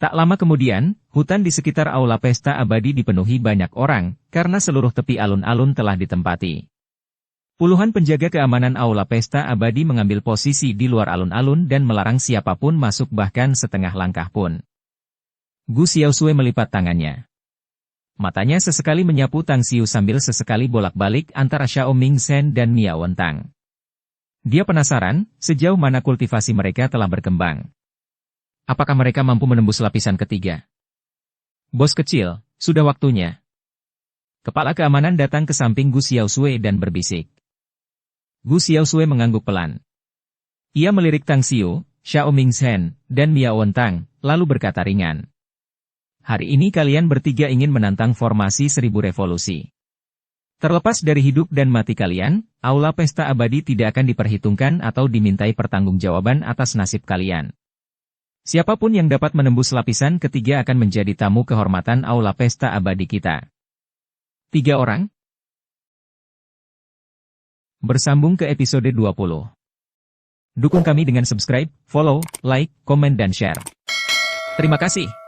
Tak lama kemudian, hutan di sekitar Aula Pesta Abadi dipenuhi banyak orang, karena seluruh tepi alun-alun telah ditempati. Puluhan penjaga keamanan Aula Pesta Abadi mengambil posisi di luar alun-alun dan melarang siapapun masuk bahkan setengah langkah pun. Gu Xiaosui melipat tangannya. Matanya sesekali menyapu Tang Xiu sambil sesekali bolak-balik antara Xiao Mingzhen dan Miao Wentang. Dia penasaran, sejauh mana kultivasi mereka telah berkembang. Apakah mereka mampu menembus lapisan ketiga? Bos kecil, sudah waktunya. Kepala keamanan datang ke samping Gu Xiaosui dan berbisik. Gu Xiaosui mengangguk pelan. Ia melirik Tang Xiu, Xiao Mingzhen, dan Miao Wentang, lalu berkata ringan. Hari ini kalian bertiga ingin menantang formasi 1000 revolusi. Terlepas dari hidup dan mati kalian, Aula Pesta Abadi tidak akan diperhitungkan atau dimintai pertanggungjawaban atas nasib kalian. Siapapun yang dapat menembus lapisan ketiga akan menjadi tamu kehormatan Aula Pesta Abadi kita. 3 orang? Bersambung ke episode 20. Dukung kami dengan subscribe, follow, like, komen dan share. Terima kasih.